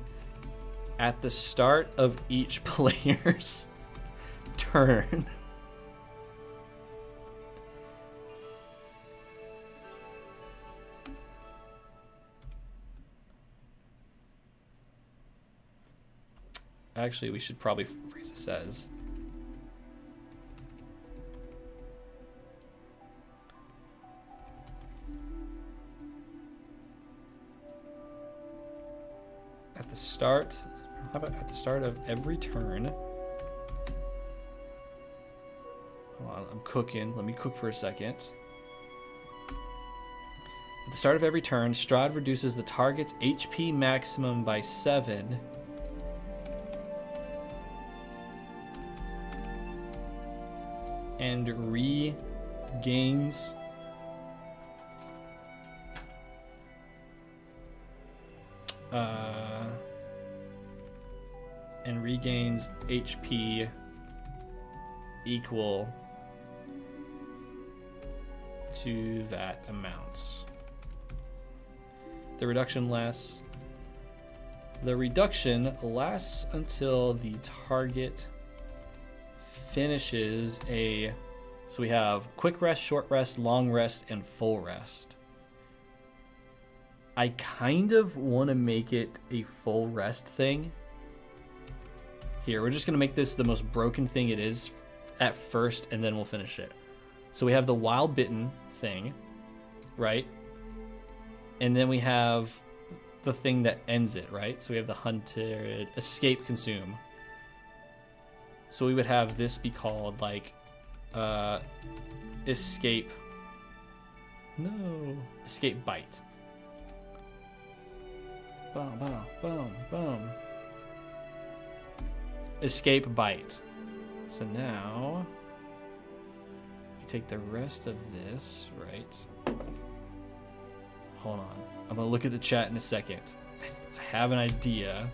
at the start of each player's turn. Actually, we should probably phrase this as at the start. How about at the start of every turn? Hold on, I'm cooking. Let me cook for a second. At the start of every turn, STRAHD reduces the target's HP maximum by 7. And regains HP equal to that amount. The reduction lasts until the target finishes a, so we have quick rest, short rest, long rest, and full rest. I kind of want to make it a full rest thing. Here, we're just going to make this the most broken thing it is at first, and then we'll finish it. So we have the while bitten thing, right? And then we have the thing that ends it, right? So we have the hunted, escape, consume. So we would have this be called like escape. No, escape bite. Boom, boom, boom, boom. Escape bite. So now we take the rest of this, right? Hold on. I'm gonna look at the chat in a second. I have an idea.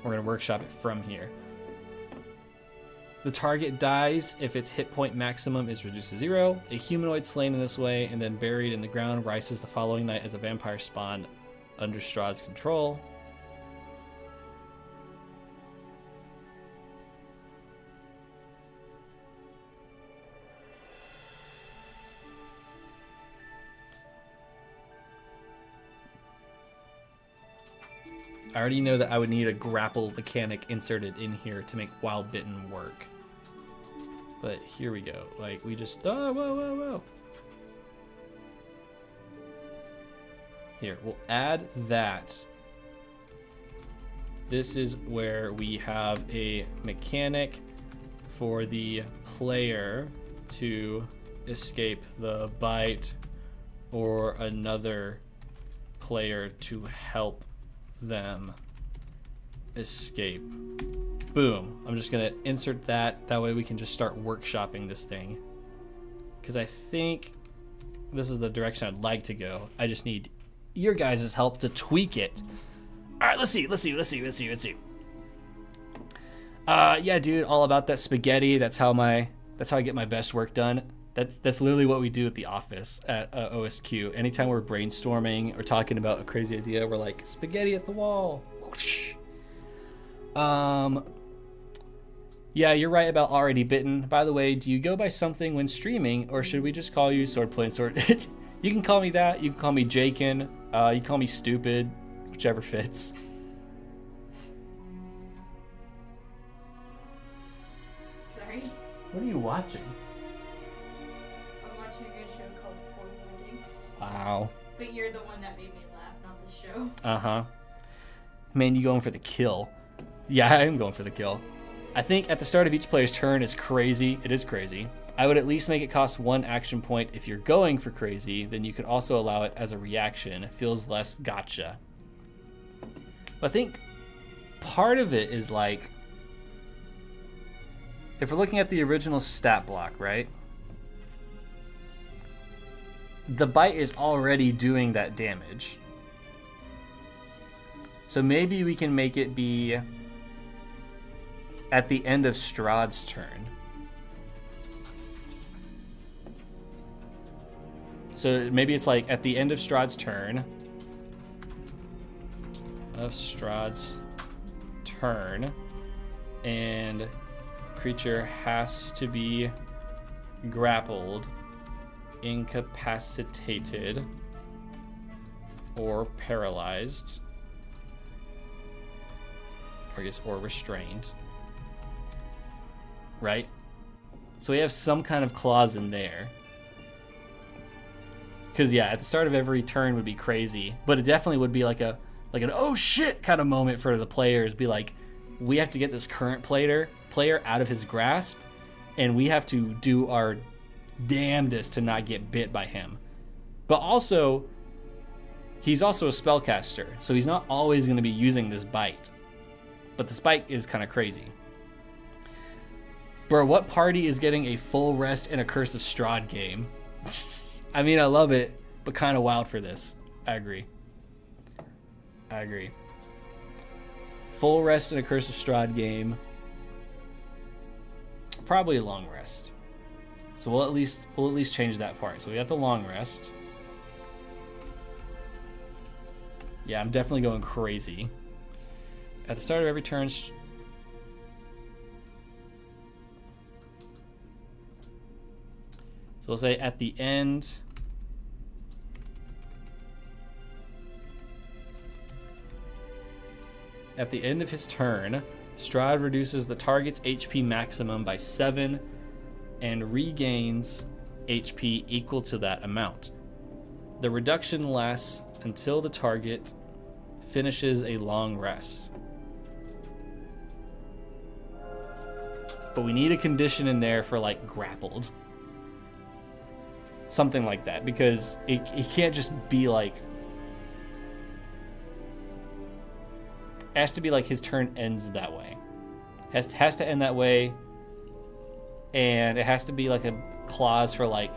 We're gonna workshop it from here. The target dies if its hit point maximum is reduced to 0. A humanoid slain in this way and then buried in the ground rises the following night as a vampire spawn under STRAHD's control. I already know that I would need a grapple mechanic inserted in here to make Wild Bitten work. But here we go. Like, we just... Oh, whoa, whoa, whoa. Here, we'll add that. This is where we have a mechanic for the player to escape the bite or another player to help them escape. Boom. I'm just gonna insert that. That way we can just start workshopping this thing. Because I think this is the direction I'd like to go. I just need your guys' help to tweak it. All right, let's see. Yeah, dude, all about that spaghetti. That's how I get my best work done. That's literally what we do at the office at OSQ. Anytime we're brainstorming or talking about a crazy idea, we're like, spaghetti at the wall. Whoosh. Yeah, you're right about already bitten. By the way, do you go by something when streaming, or should we just call you Swordplay and Sword? You can call me that. You can call me Jakin. You can call me stupid, whichever fits. Sorry. What are you watching? Wow. But you're the one that made me laugh, not the show. Uh-huh. Man, you going for the kill. Yeah, I am going for the kill. I think at the start of each player's turn is crazy. It is crazy. I would at least make it cost 1 action point if you're going for crazy. Then you could also allow it as a reaction. It feels less gotcha. But I think part of it is like, if we're looking at the original stat block, right? The bite is already doing that damage. So maybe we can make it be at the end of STRAHD's turn. So maybe it's like at the end of STRAHD's turn. And creature has to be grappled, incapacitated, or paralyzed, or I guess, or restrained, right? So we have some kind of clause in there. Because yeah, at the start of every turn would be crazy, but it definitely would be like an oh shit kind of moment for the players. Be like, we have to get this current player out of his grasp, and we have to do our damnedest to not get bit by him. But also, he's also a spellcaster, so he's not always going to be using this bite. But this bite is kind of crazy. Bro, what party is getting a full rest and a Curse of Strahd game? I mean, I love it, but kind of wild for this. I agree. Full rest and a Curse of Strahd game. Probably a long rest. So we'll at least change that part. So we got the long rest. Yeah, I'm definitely going crazy. At the start of every turn. So we'll say at the end. At the end of his turn, STRAHD reduces the target's HP maximum by 7 and regains HP equal to that amount. The reduction lasts until the target finishes a long rest. But we need a condition in there for like grappled. Something like that, because it can't just be like, it has to be like his turn ends that way. Has to end that way, and it has to be like a clause for like,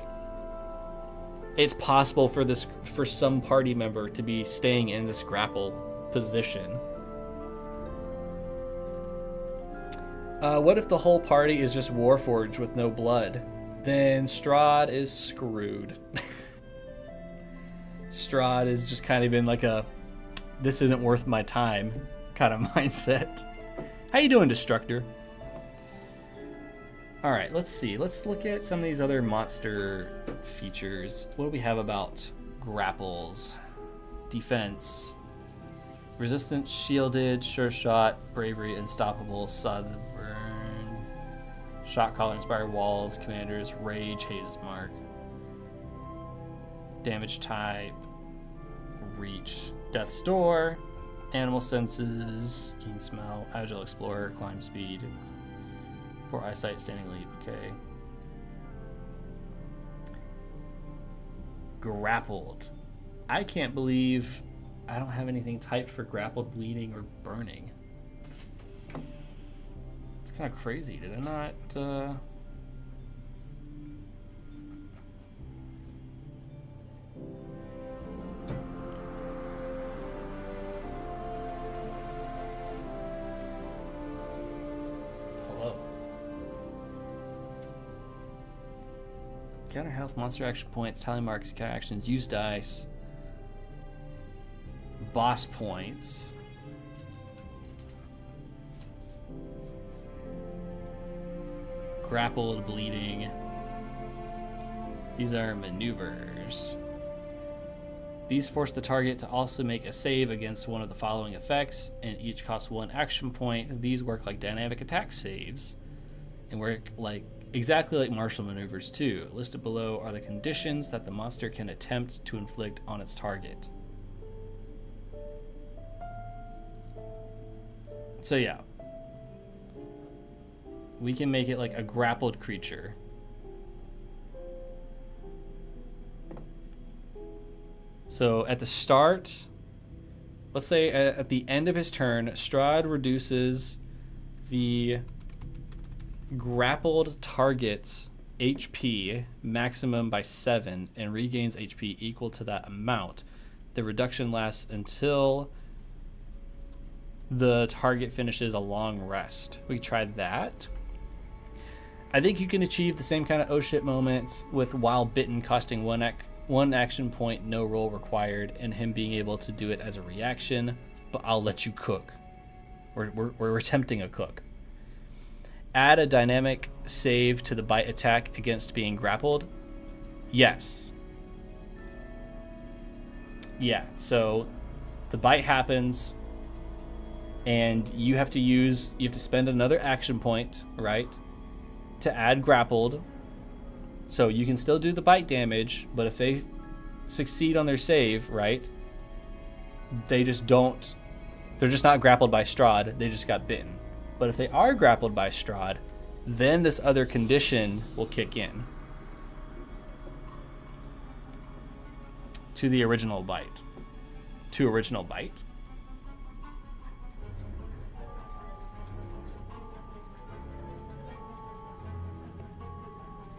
it's possible for some party member to be staying in this grapple position. What if the whole party is just Warforged with no blood? Then STRAHD is screwed. STRAHD is just kind of in like a this isn't worth my time kind of mindset. How you doing, Destructor? All right, let's see. Let's look at some of these other monster features. What do we have about grapples? Defense. Resistance, shielded, sure shot, bravery, unstoppable, southern, shot caller, inspired walls, commanders, rage, haze's mark. Damage type, reach, death's door, animal senses, keen smell, agile explorer, climb speed, poor eyesight, standing leap. Okay. Grappled. I can't believe I don't have anything typed for grappled, bleeding, or burning. It's kind of crazy. Did I not? Hello. Counter health, monster action points, tally marks, counter actions, use dice. Boss points. Grappled, bleeding. These are maneuvers. These force the target to also make a save against one of the following effects, and each costs 1 action point. These work like dynamic attack saves, and work like exactly like martial maneuvers too. Listed below are the conditions that the monster can attempt to inflict on its target. So yeah, we can make it like a grappled creature. So at the start, let's say at the end of his turn, STRAHD reduces the grappled target's HP maximum by 7 and regains HP equal to that amount. The reduction lasts until the target finishes a long rest. We tried that. I think you can achieve the same kind of oh shit moment with while bitten costing one action point, no roll required, and him being able to do it as a reaction, but I'll let you cook. We're attempting a cook. Add a dynamic save to the bite attack against being grappled. Yes. Yeah, so the bite happens, and you have to spend another action point, right, to add grappled. So you can still do the bite damage, but if they succeed on their save, right, they're just not grappled by STRAHD, they just got bitten. But if they are grappled by STRAHD, then this other condition will kick in to the original bite. To original bite.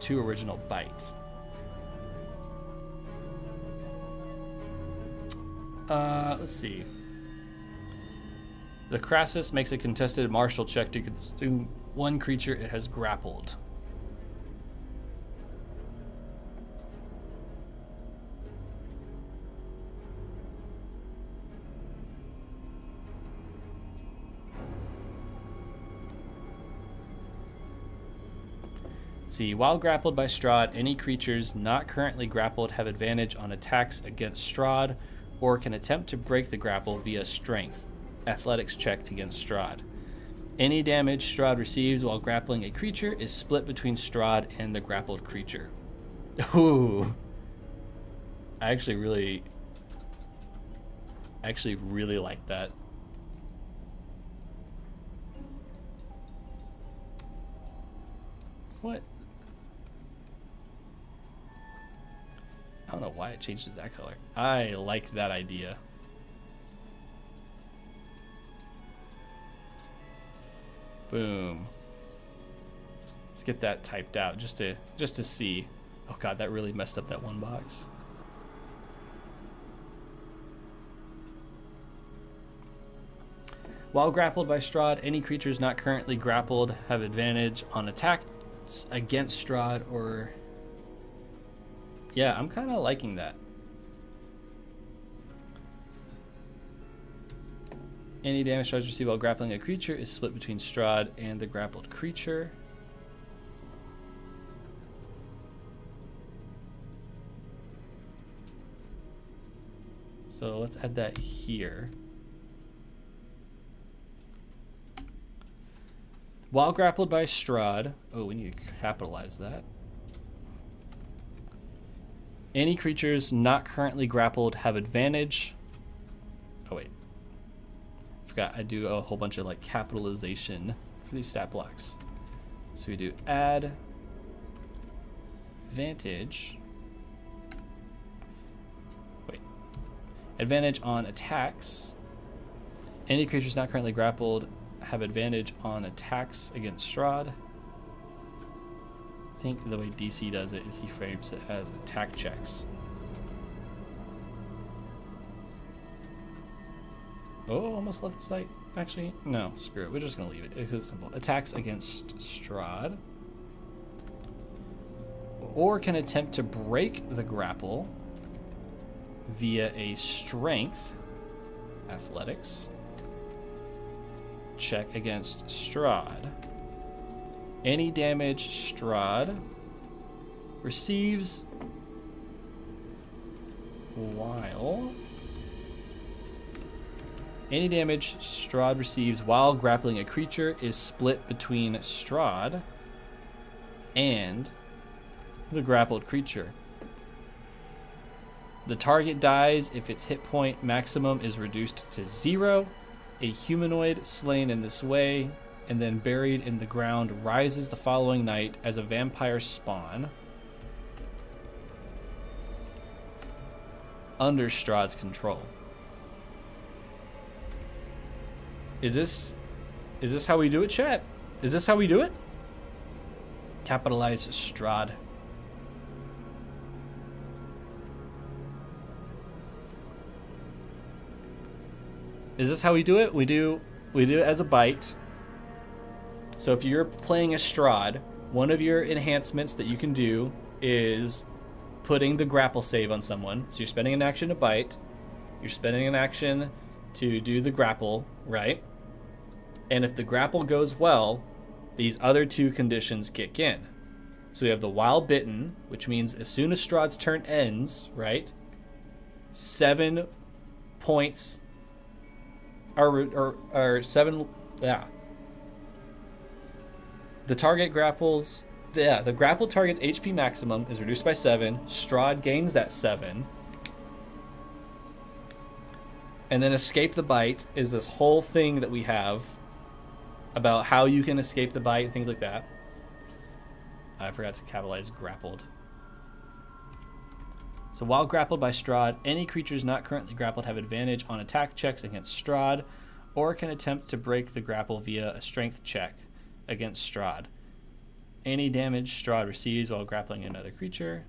To original bite. Let's see. The Crassus makes a contested martial check to consume one creature it has grappled. See, while grappled by STRAHD, any creatures not currently grappled have advantage on attacks against STRAHD or can attempt to break the grapple via strength athletics check against STRAHD. Any damage STRAHD receives while grappling a creature is split between STRAHD and the grappled creature. Ooh. I actually really like that. What? I don't know why it changed to that color. I like that idea. Boom. Let's get that typed out just to see. Oh god, that really messed up that one box. While grappled by STRAHD, any creatures not currently grappled have advantage on attacks against STRAHD or... Yeah, I'm kind of liking that. Any damage STRAHD received while grappling a creature is split between STRAHD and the grappled creature. So let's add that here. While grappled by STRAHD, oh, we need to capitalize that. Any creatures not currently grappled have advantage. Oh wait, forgot I do a whole bunch of like capitalization for these stat blocks. So we do add advantage. Wait, advantage on attacks. Any creatures not currently grappled have advantage on attacks against STRAHD. I think the way DC does it is he frames it as attack checks. Oh, almost left the site. Actually, no, screw it. We're just going to leave it. It's simple. Attacks against STRAHD. Or can attempt to break the grapple via a strength, athletics, check against STRAHD. Any damage STRAHD receives while... Any damage STRAHD receives while grappling a creature is split between STRAHD and the grappled creature. The target dies if its hit point maximum is reduced to 0. A humanoid slain in this way and then buried in the ground rises the following night as a vampire spawn under STRAHD's control. Is this how we do it, chat? Is this how we do it? Capitalize STRAHD. Is this how we do it? We do it as a bite. So if you're playing a STRAHD, one of your enhancements that you can do is putting the grapple save on someone. So you're spending an action to bite. You're spending an action to do the grapple, right? And if the grapple goes well, these other two conditions kick in. So we have the while bitten, which means as soon as STRAHD's turn ends, right? 7 points or 7, yeah. The target grapples, yeah, the grapple target's HP maximum is reduced by 7. STRAHD gains that 7. And then escape the bite is this whole thing that we have about how you can escape the bite and things like that. I forgot to capitalize grappled. So while grappled by STRAHD, any creatures not currently grappled have advantage on attack checks against STRAHD or can attempt to break the grapple via a strength check against STRAHD. Any damage STRAHD receives while grappling another creature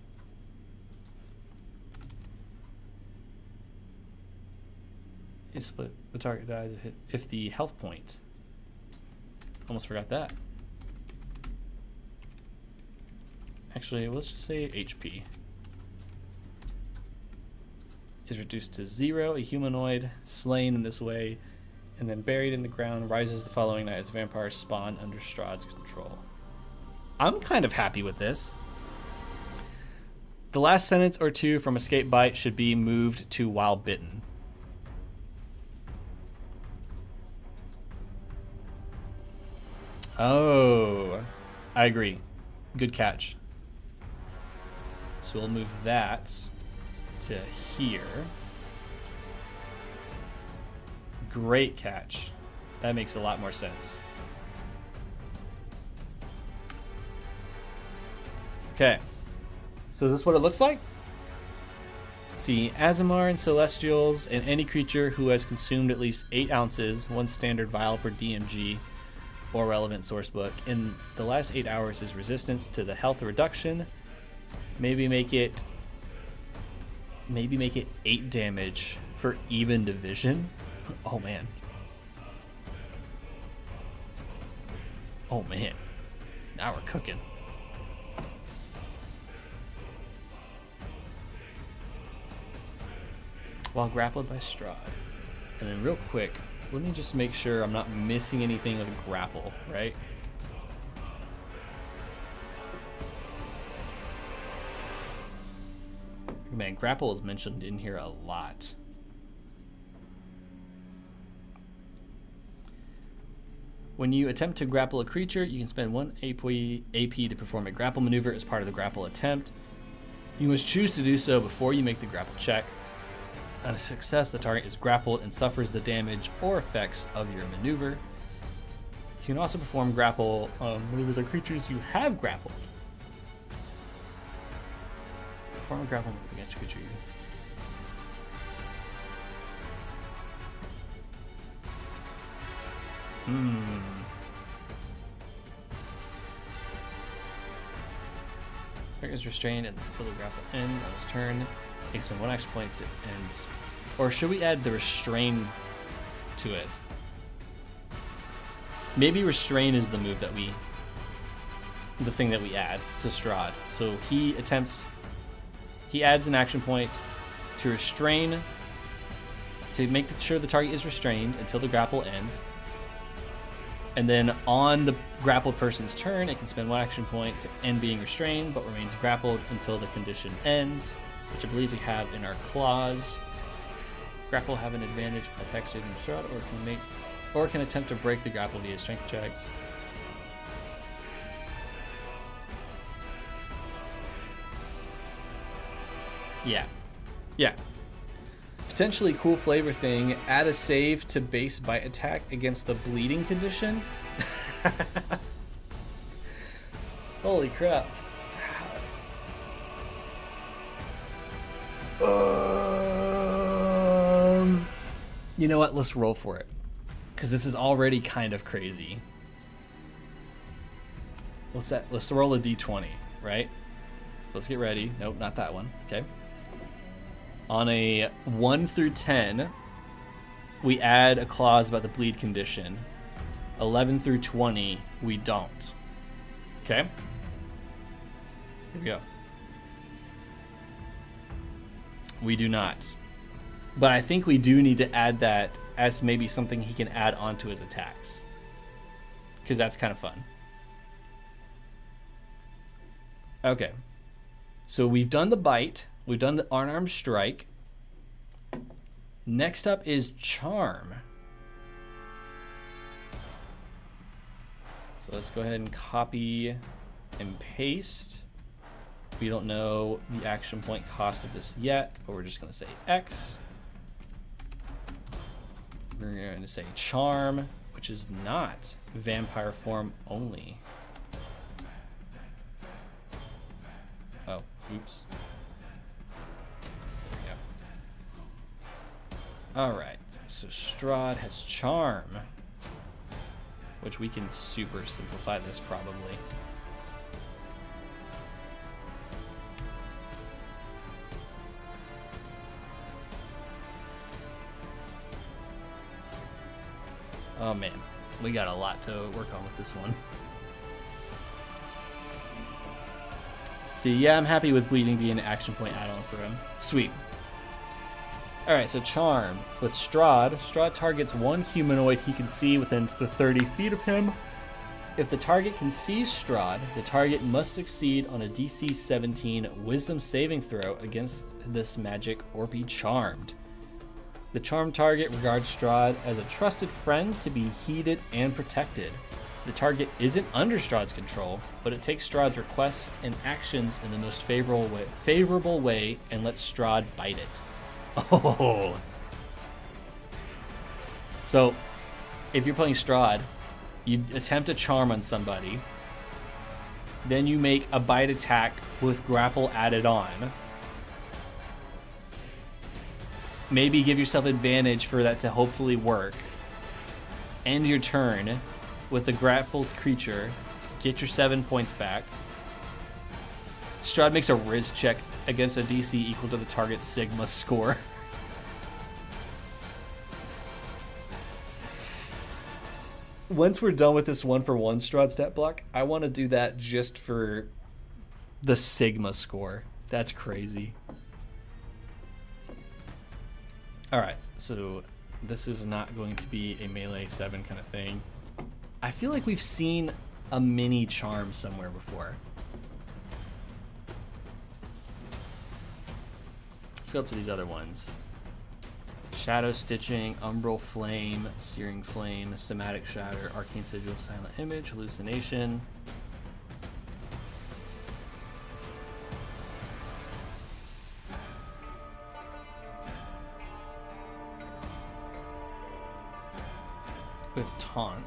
is split. The target dies if the health point. Almost forgot that. Actually, let's just say HP is reduced to 0. A humanoid slain in this way and then buried in the ground rises the following night as vampires spawn under STRAHD's control. I'm kind of happy with this. The last sentence or two from escape bite should be moved to while bitten. Oh, I agree. Good catch. So we'll move that to here. Great catch. That makes a lot more sense. Okay. So is this what it looks like? Let's see. Azamar and Celestials and any creature who has consumed at least 8 ounces, 1 standard vial per DMG, or relevant sourcebook in the last 8 hours is resistance to the health reduction. Maybe make it 8 damage for even division. Oh man. Oh man, now we're cooking. While grappled by STRAHD. And then real quick, let me just make sure I'm not missing anything with grapple, right? Man, grapple is mentioned in here a lot. When you attempt to grapple a creature, you can spend 1 AP to perform a grapple maneuver as part of the grapple attempt. You must choose to do so before you make the grapple check. On a success, the target is grappled and suffers the damage or effects of your maneuver. You can also perform grapple maneuvers on creatures you have grappled. Perform a grapple move against a creature. Target is restrained until the grapple ends on his turn. Takes spend 1 action point to end. Or should we add the restrain to it? Maybe restrain is the move that the thing that we add to STRAHD. So he adds an action point to restrain, to make sure the target is restrained until the grapple ends. And then on the grappled person's turn, it can spend 1 action point to end being restrained, but remains grappled until the condition ends, which I believe we have in our clause. Grapple have an advantage on attacks using STRAHD, or can attempt to break the grapple via strength checks. Yeah. Potentially cool flavor thing, add a save to base bite attack against the bleeding condition. Holy crap. You know what? Let's roll for it. Because this is already kind of crazy. Let's roll a d20, right? So let's get ready. Nope, not that one. Okay. On a 1 through 10, we add a clause about the bleed condition. 11 through 20, we don't. Okay? Here we go. We do not. But I think we do need to add that as maybe something he can add onto his attacks. Because that's kind of fun. Okay. So we've done the bite. We've done the unarmed strike. Next up is charm. So let's go ahead and copy and paste. We don't know the action point cost of this yet, but we're just going to say X. We're going to say charm, which is not vampire form only. Oh, oops. Alright, so STRAHD has charm, which we can super simplify this probably. Oh man, we got a lot to work on with this one. See, yeah, I'm happy with bleeding being an action point add-on for him. Sweet. Alright, so charm. With STRAHD targets one humanoid he can see within 30 feet of him. If the target can see STRAHD, the target must succeed on a DC17 wisdom saving throw against this magic or be charmed. The charmed target regards STRAHD as a trusted friend to be heeded and protected. The target isn't under STRAHD's control, but it takes STRAHD's requests and actions in the most favorable way and lets STRAHD bite it. Oh. So, if you're playing STRAHD, you attempt a charm on somebody, then you make a bite attack with grapple added on. Maybe give yourself advantage for that to hopefully work. End your turn with a grappled creature. Get your 7 points back. STRAHD makes a Riz check against a DC equal to the target's Sigma score. once we're done with this 1-for-1 Strahd stat block, I want to do that just for the Sigma score. That's crazy. All right, so this is not going to be a melee 7 kind of thing. I feel like we've seen a mini charm somewhere before. Let's go up to these other ones. Shadow Stitching, Umbral Flame, Searing Flame, Somatic Shatter, Arcane Sigil, Silent Image, Hallucination. With Taunt.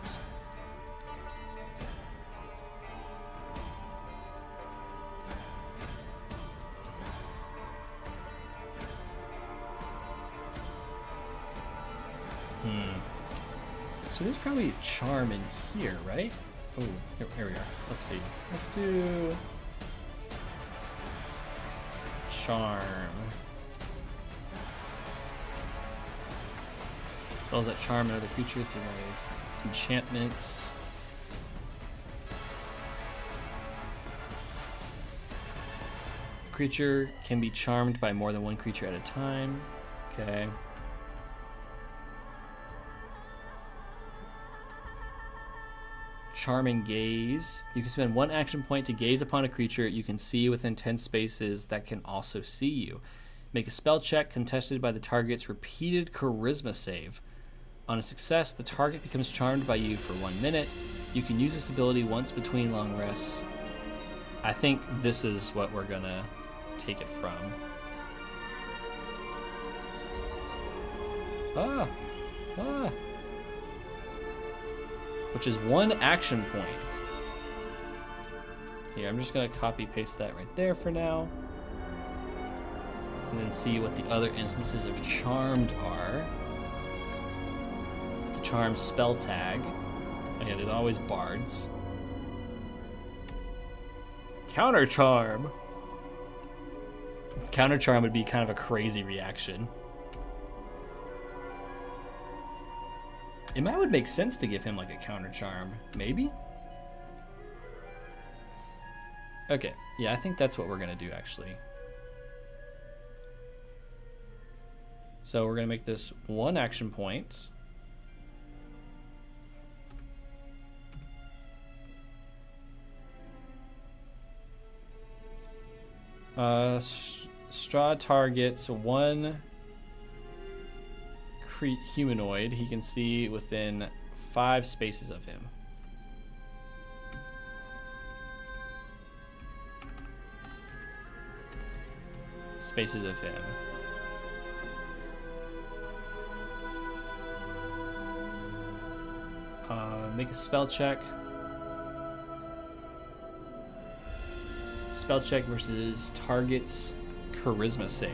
So there's probably a charm in here, right? Oh, here we are. Let's see. Let's do charm. Spells that charm another creature through my enchantments. Creature can be charmed by more than one creature at a time. Okay. Charming Gaze. You can spend 1 action point to gaze upon a creature you can see within 10 spaces that can also see you. Make a spell check contested by the target's repeated charisma save. On a success, the target becomes charmed by you for 1 minute. You can use this ability once between long rests. I think this is what we're gonna take it from. Which is 1 action point. Here, I'm just gonna copy paste that right there for now. And then see what the other instances of charmed are. The charm spell tag. Oh yeah, there's always bards. Counter charm. Counter charm would be kind of a crazy reaction. It might would make sense to give him like a counter charm, maybe? Okay, yeah, I think that's what we're gonna do actually. So we're gonna make this 1 action point. Strahd targets 1 humanoid he can see within 5 spaces of him. Spaces of him. Make a spell check. Spell check versus target's charisma save.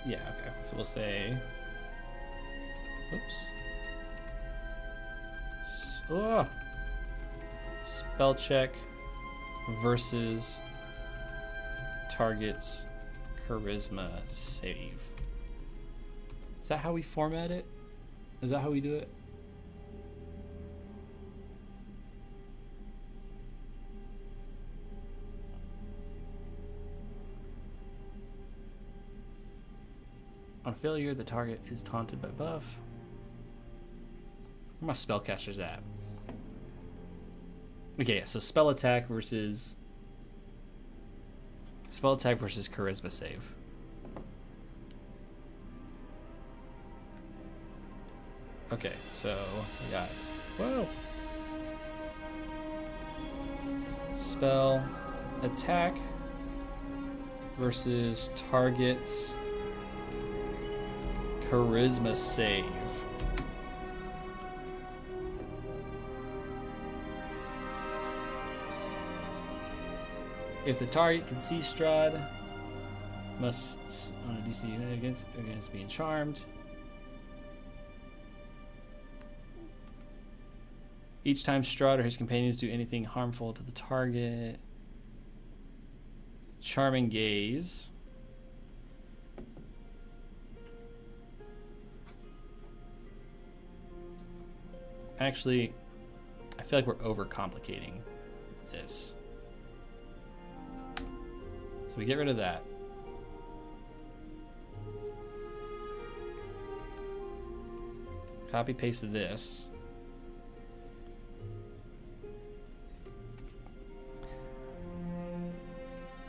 Yeah, okay. So we'll say, oops. Spell check versus target's charisma save. Is that how we format it? Is that how we do it? On failure, the target is taunted by buff. Where my spellcasters at? Okay, yeah, so spell attack versus charisma save. Okay, so we got, whoa. Spell attack versus target's charisma save. If the target can see Strahd, must on a DC against being charmed. Each time Strahd or his companions do anything harmful to the target. Charming Gaze. Actually, I feel like we're overcomplicating this. So we get rid of that. Copy paste this.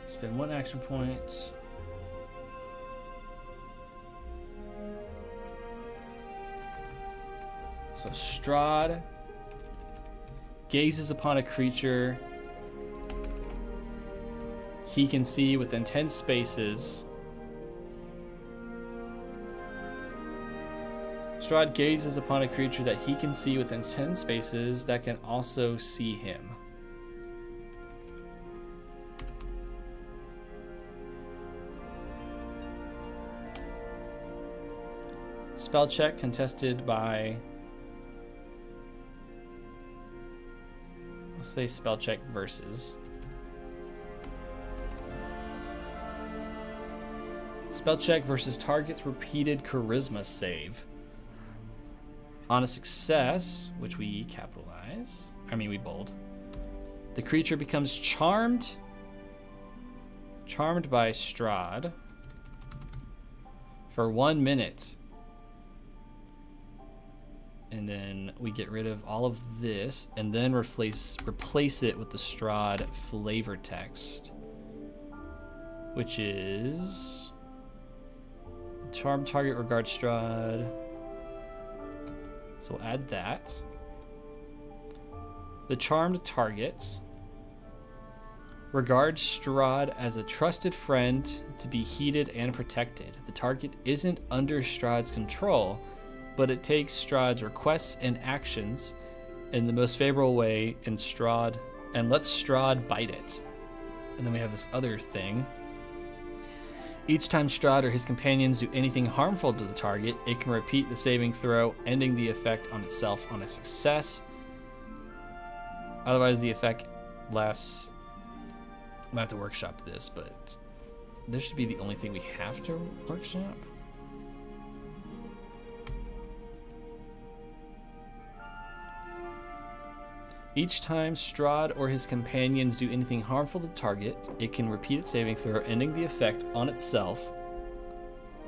Spend 1 action point. So STRAHD gazes upon a creature he can see within 10 spaces. STRAHD gazes upon a creature that he can see within 10 spaces that can also see him. Spell check contested by, let's say spell check versus. Spell check versus target's repeated charisma save. On a success, which we capitalize, we bold, the creature becomes charmed by STRAHD for 1 minute. And then we get rid of all of this and then replace it with the STRAHD flavor text, which is charmed target regards STRAHD. So we'll add that. The charmed target regards STRAHD as a trusted friend to be heeded and protected. The target isn't under STRAHD's control, but it takes STRAHD's requests and actions in the most favorable way and lets STRAHD bite it. And then we have this other thing. Each time STRAHD or his companions do anything harmful to the target, it can repeat the saving throw, ending the effect on itself on a success. Otherwise, the effect lasts. I'm gonna have to workshop this, but this should be the only thing we have to workshop. Each time STRAHD or his companions do anything harmful to the target, it can repeat its saving throw, ending the effect on itself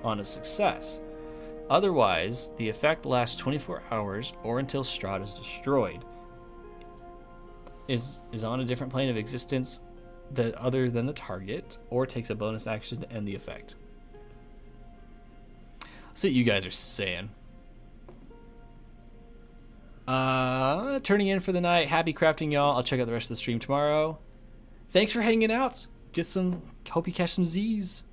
on a success. Otherwise, the effect lasts 24 hours or until STRAHD is destroyed. Is on a different plane of existence other than the target, or takes a bonus action to end the effect. Let's see what you guys are saying. Turning in for the night. Happy crafting, y'all. I'll check out the rest of the stream tomorrow. Thanks for hanging out. Hope you catch some Z's.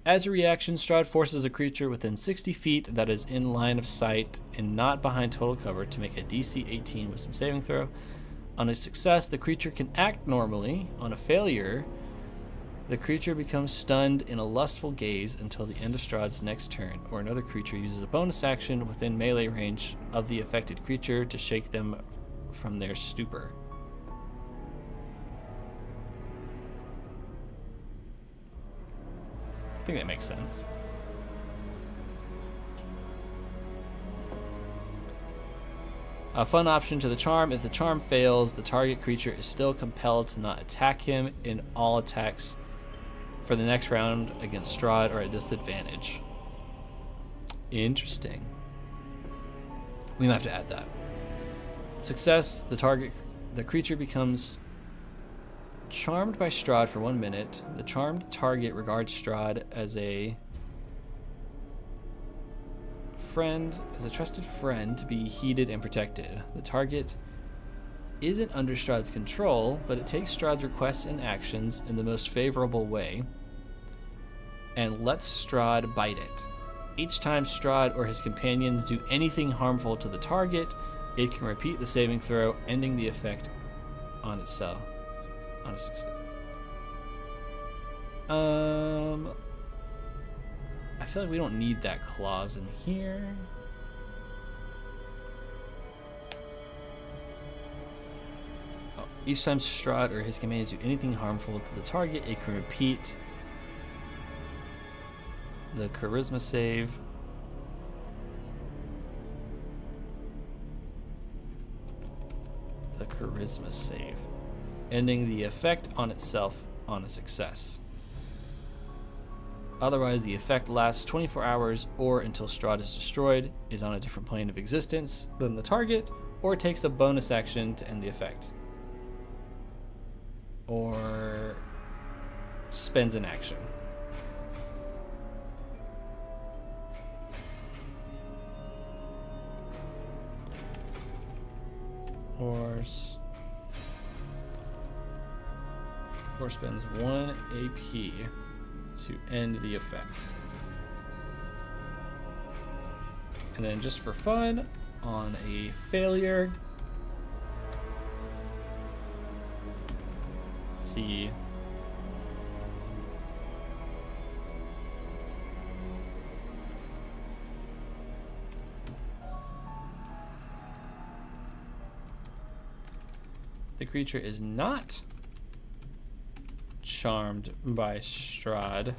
As a reaction, STRAHD forces a creature within 60 feet that is in line of sight and not behind total cover to make a DC18 wisdom saving throw. On a success, the creature can act normally. On a failure, the creature becomes stunned in a lustful gaze until the end of STRAHD's next turn, or another creature uses a bonus action within melee range of the affected creature to shake them from their stupor. I think that makes sense. A fun option to the charm: if the charm fails, the target creature is still compelled to not attack him in all attacks for the next round against STRAHD or at disadvantage. Interesting. We might have to add that. Success: the creature becomes charmed by STRAHD for 1 minute. The charmed target regards STRAHD as a trusted friend to be heeded and protected. The target isn't under STRAHD's control, but it takes STRAHD's requests and actions in the most favorable way and lets STRAHD bite it. Each time STRAHD or his companions do anything harmful to the target, it can repeat the saving throw, ending the effect on itself on a success. I feel like we don't need that clause in here. Oh, Each time Strahd or his companions do anything harmful to the target, it can repeat the charisma save. The charisma save, ending the effect on itself on a success. Otherwise, the effect lasts 24 hours or until Strahd is destroyed, is on a different plane of existence than the target, or takes a bonus action to end the effect. Or spends an action. Or spends 1 AP to end the effect. And then just for fun, on a failure, let's see. The creature is not charmed by Strahd,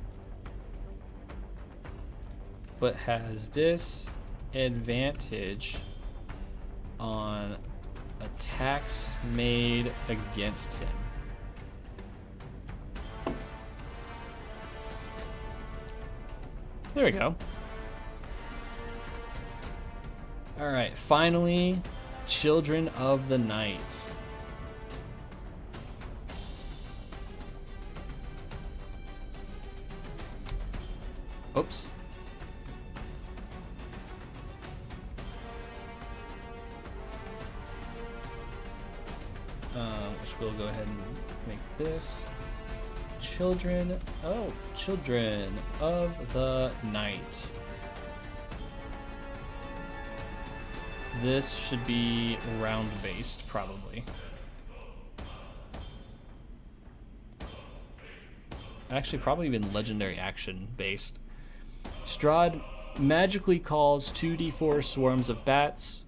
but has disadvantage on attacks made against him. There we go. All right, finally, Children of the Night. Oops. Which we'll go ahead and make this Children of the Night. This should be round based, probably. Actually, probably even legendary action based. Strahd magically calls 2d4 swarms of bats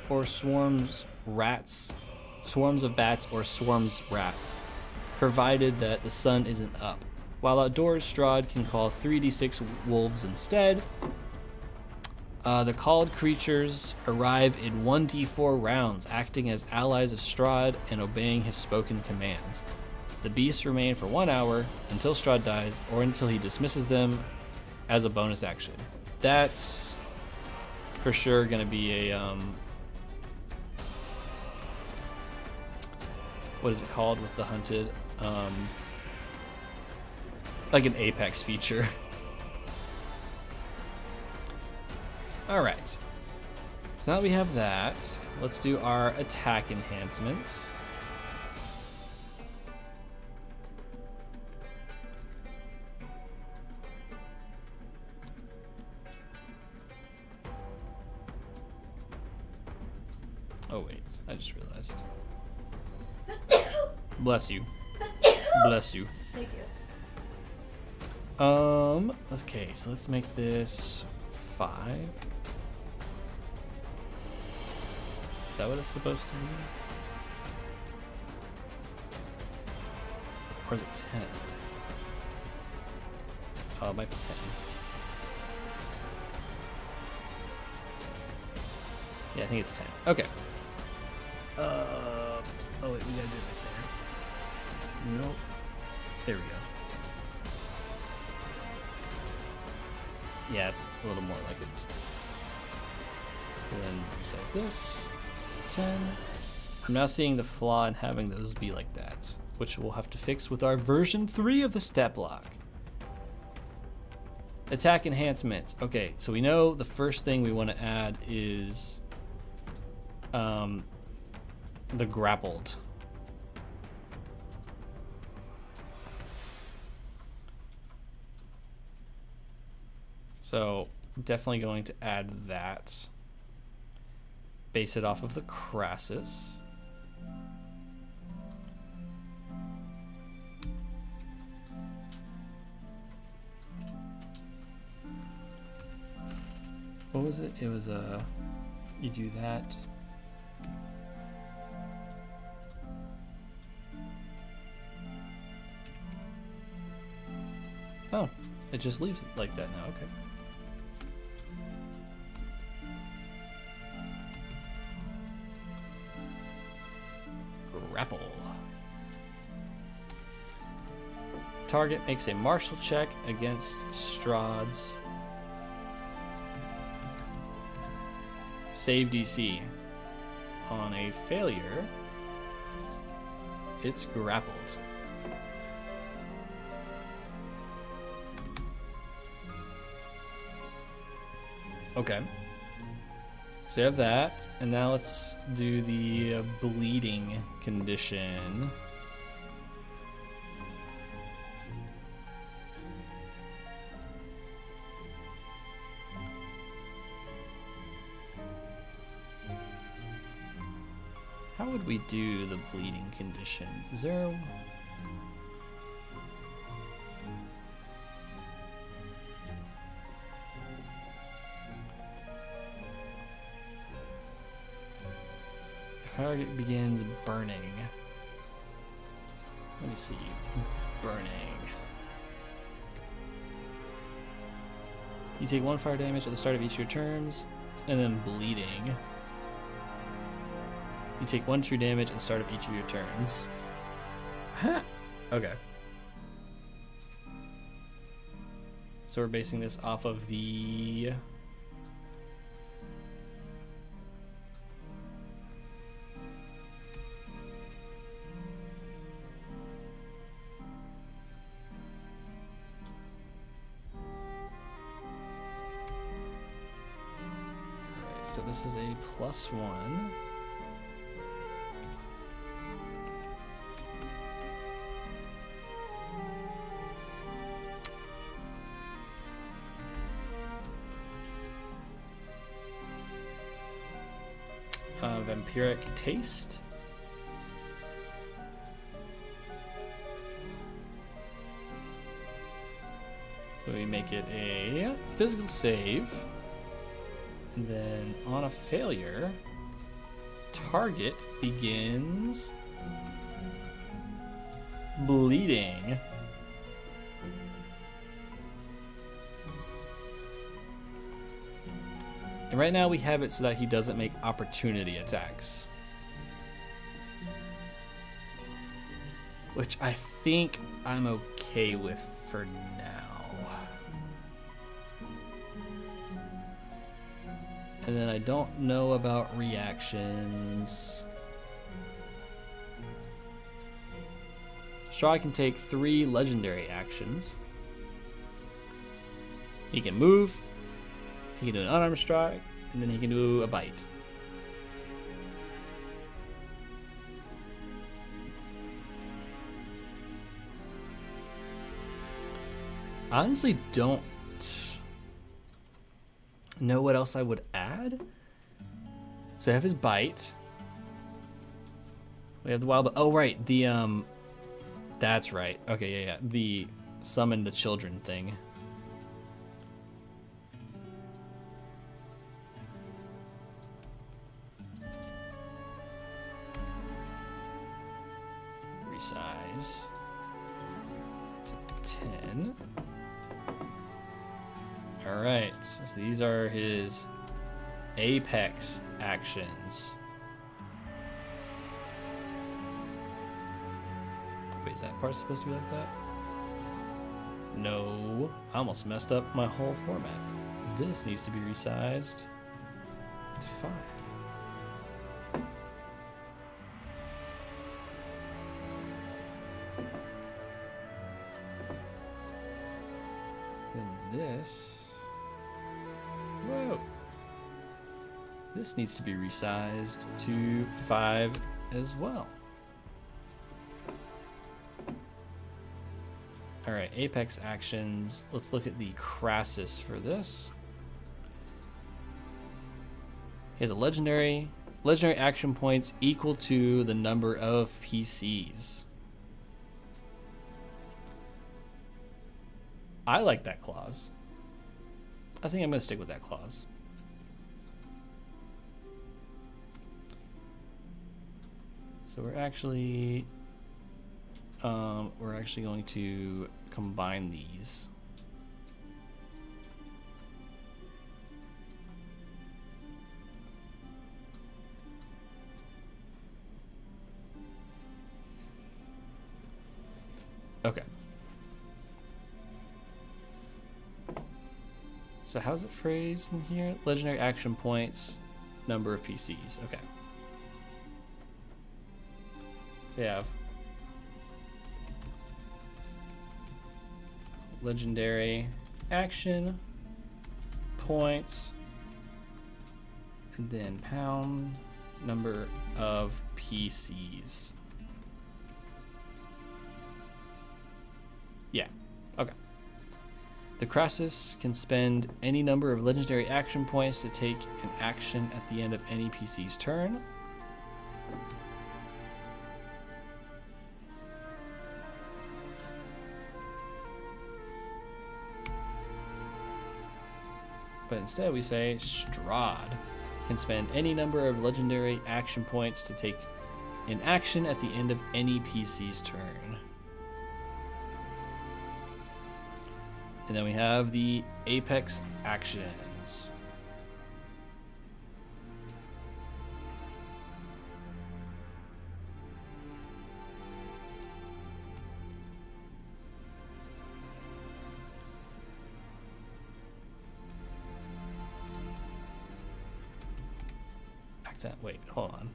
or swarms of bats or swarms rats, provided that the sun isn't up. While outdoors, Strahd can call 3d6 wolves instead. The called creatures arrive in 1d4 rounds, acting as allies of Strahd and obeying his spoken commands. The beasts remain for 1 hour until Strahd dies or until he dismisses them as a bonus action. That's for sure going to be a what is it called with the hunted? Like an Apex feature. All right. So now that we have that, let's do our attack enhancements. Oh wait, I just realized. Bless you. Bless you. Thank you. Okay, so let's make this 5. Is that what it's supposed to be? Or is it 10? Oh, it might be 10. Yeah, I think it's 10. Okay. Oh wait, we gotta do it right there. Nope. There we go. Yeah, it's a little more like it. So then resize this to 10. I'm now seeing the flaw in having those be like that, which we'll have to fix with our version 3 of the stat block. Attack enhancements. Okay, so we know the first thing we want to add is the grappled. So definitely going to add that. Base it off of the Crassus. What was it? It was you do that. Oh, it just leaves it like that now. Okay. Grapple. Target makes a martial check against STRAHD's save DC. On a failure, it's grappled. Okay. So you have that, and now let's do the bleeding condition. How would we do the bleeding condition? Is there a... Target begins burning. Let me see. Burning. You take 1 fire damage at the start of each of your turns, and then bleeding. You take 1 true damage at the start of each of your turns. Huh. Okay. So we're basing this off of the... So this is a +1. Vampiric taste. So we make it a physical save. And then on a failure, target begins bleeding. And right now we have it so that he doesn't make opportunity attacks. Which I think I'm okay with for now. And then I don't know about reactions. STRAHD can take 3 legendary actions. He can move, he can do an unarmed strike, and then he can do a bite. I honestly don't know what else I would add. So I have his bite. We have the wild. Oh right, the that's right. Okay, yeah. The summon the children thing. Resize to 10. All right, so these are his apex actions. Wait, is that part supposed to be like that? No, I almost messed up my whole format. This needs to be resized to 5. And this... Whoa. This needs to be resized to 5 as well. All right, apex actions. Let's look at the Crassus for this. He has a legendary action points equal to the number of PCs. I like that clause. I think I'm gonna stick with that clause. So we're actually going to combine these. Okay. So how's it phrased in here? Legendary action points, number of PCs. Okay. So you have legendary action points, and then pound number of PCs. Yeah, okay. The Crassus can spend any number of legendary action points to take an action at the end of any PC's turn. But instead we say STRAHD can spend any number of legendary action points to take an action at the end of any PC's turn. And then we have the Apex actions. Wait, hold on.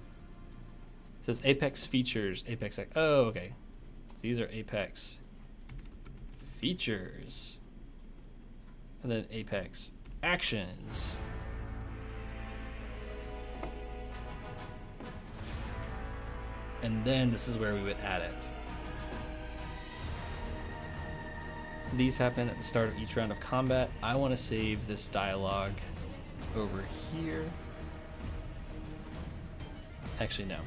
It says Apex features, Apex. Oh, okay. So these are Apex features. And then Apex actions. And then this is where we would add it. These happen at the start of each round of combat. I want to save this dialogue over here. Actually, no.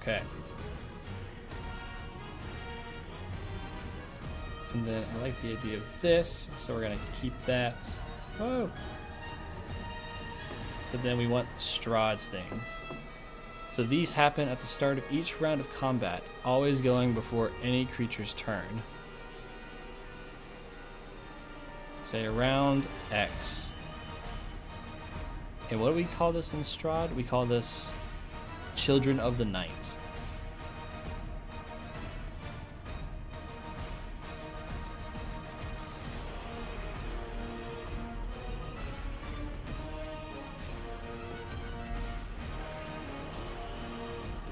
Okay. And then I like the idea of this, so we're gonna keep that. Whoa. But then we want STRAHD's things. So these happen at the start of each round of combat, always going before any creature's turn. Say round X. And what do we call this in STRAHD? We call this Children of the Night.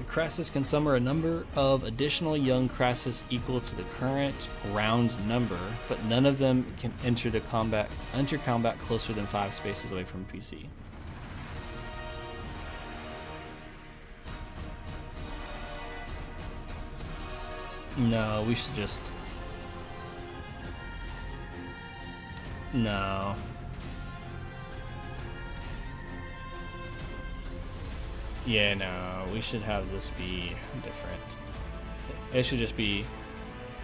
Crassus can summon a number of additional young Crassus equal to the current round number, but none of them can enter combat closer than 5 spaces away from PC. No, we should just... No. Yeah, no, we should have this be different. It should just be,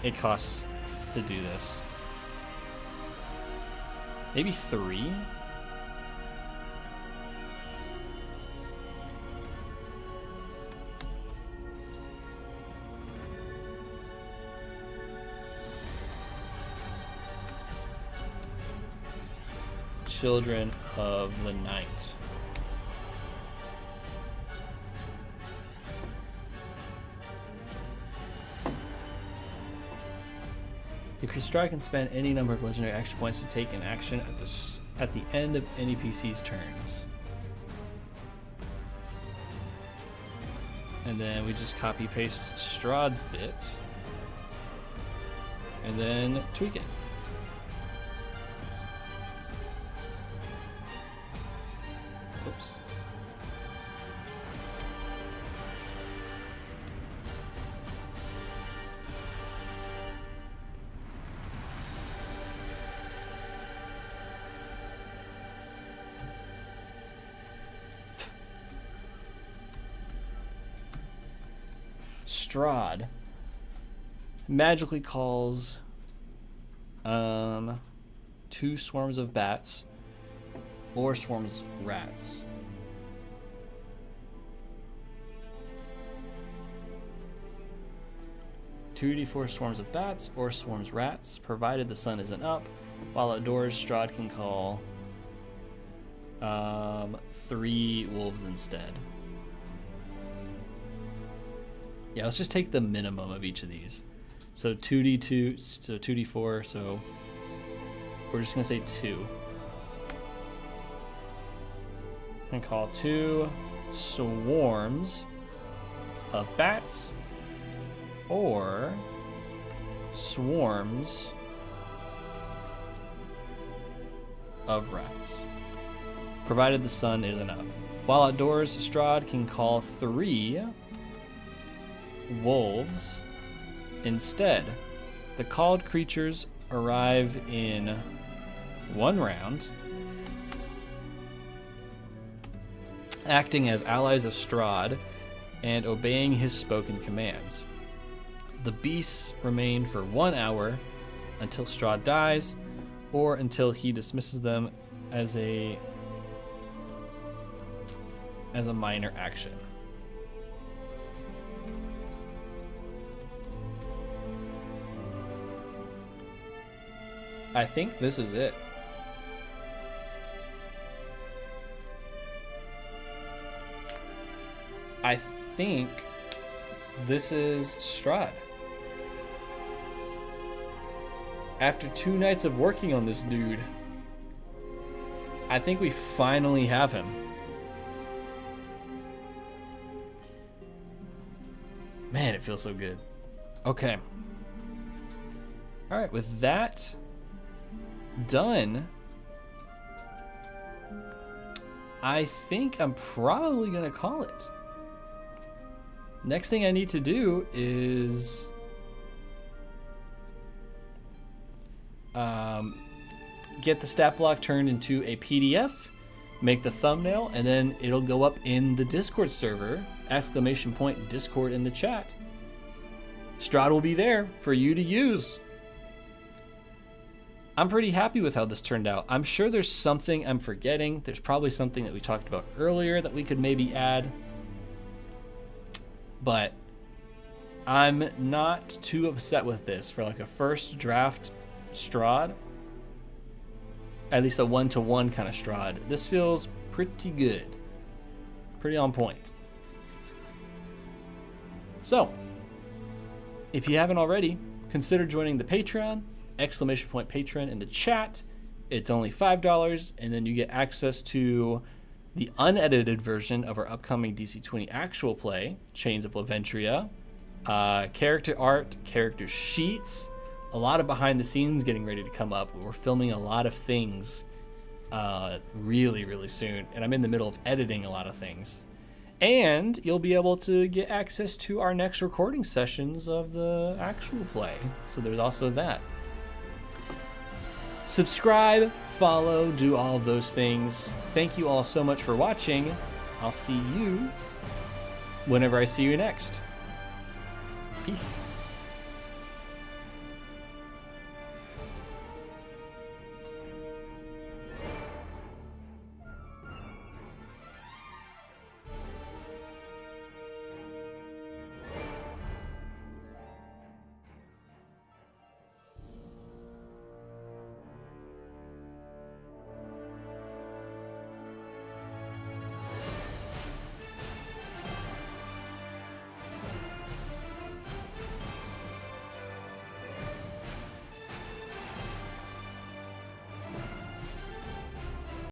it costs to do this. Maybe 3? Children of the Night. The STRAHD can spend any number of legendary action points to take an action at the end of any PC's turns. And then we just copy paste STRAHD's bit and then tweak it. Oops. STRAHD magically calls 2 swarms of bats or swarms of rats. 2d4 swarms of bats or swarms rats, provided the sun isn't up. While outdoors, Strahd can call 3 wolves instead. Yeah, let's just take the minimum of each of these. So 2d2, so 2d4, so we're just gonna say 2. And call 2 swarms of bats or swarms of rats, provided the sun isn't up. While outdoors, Strahd can call 3 wolves instead. The called creatures arrive in 1 round, acting as allies of Strahd and obeying his spoken commands. The beasts remain for 1 hour until Strahd dies, or until he dismisses them as a minor action. I think this is it. I think this is Strahd. After 2 nights of working on this dude, I think we finally have him. Man, it feels so good. Okay. All right, with that done, I think I'm probably gonna call it. Next thing I need to do is get the stat block turned into a PDF, make the thumbnail, and then it'll go up in the Discord server, !Discord in the chat. Strahd will be there for you to use. I'm pretty happy with how this turned out. I'm sure there's something I'm forgetting. There's probably something that we talked about earlier that we could maybe add. But I'm not too upset with this for like a first draft Strahd. At least a 1-to-1 kind of Strahd. This feels pretty good. Pretty on point. So, if you haven't already, consider joining the Patreon. !Patreon in the chat. It's only $5, and then you get access to the unedited version of our upcoming DC20 actual play, Chains of Laventria, character art, character sheets, a lot of behind the scenes getting ready to come up. We're filming a lot of things really, really soon, and I'm in the middle of editing a lot of things. And you'll be able to get access to our next recording sessions of the actual play. So there's also that. Subscribe, follow, do all of those things. Thank you all so much for watching. I'll see you whenever I see you next. Peace.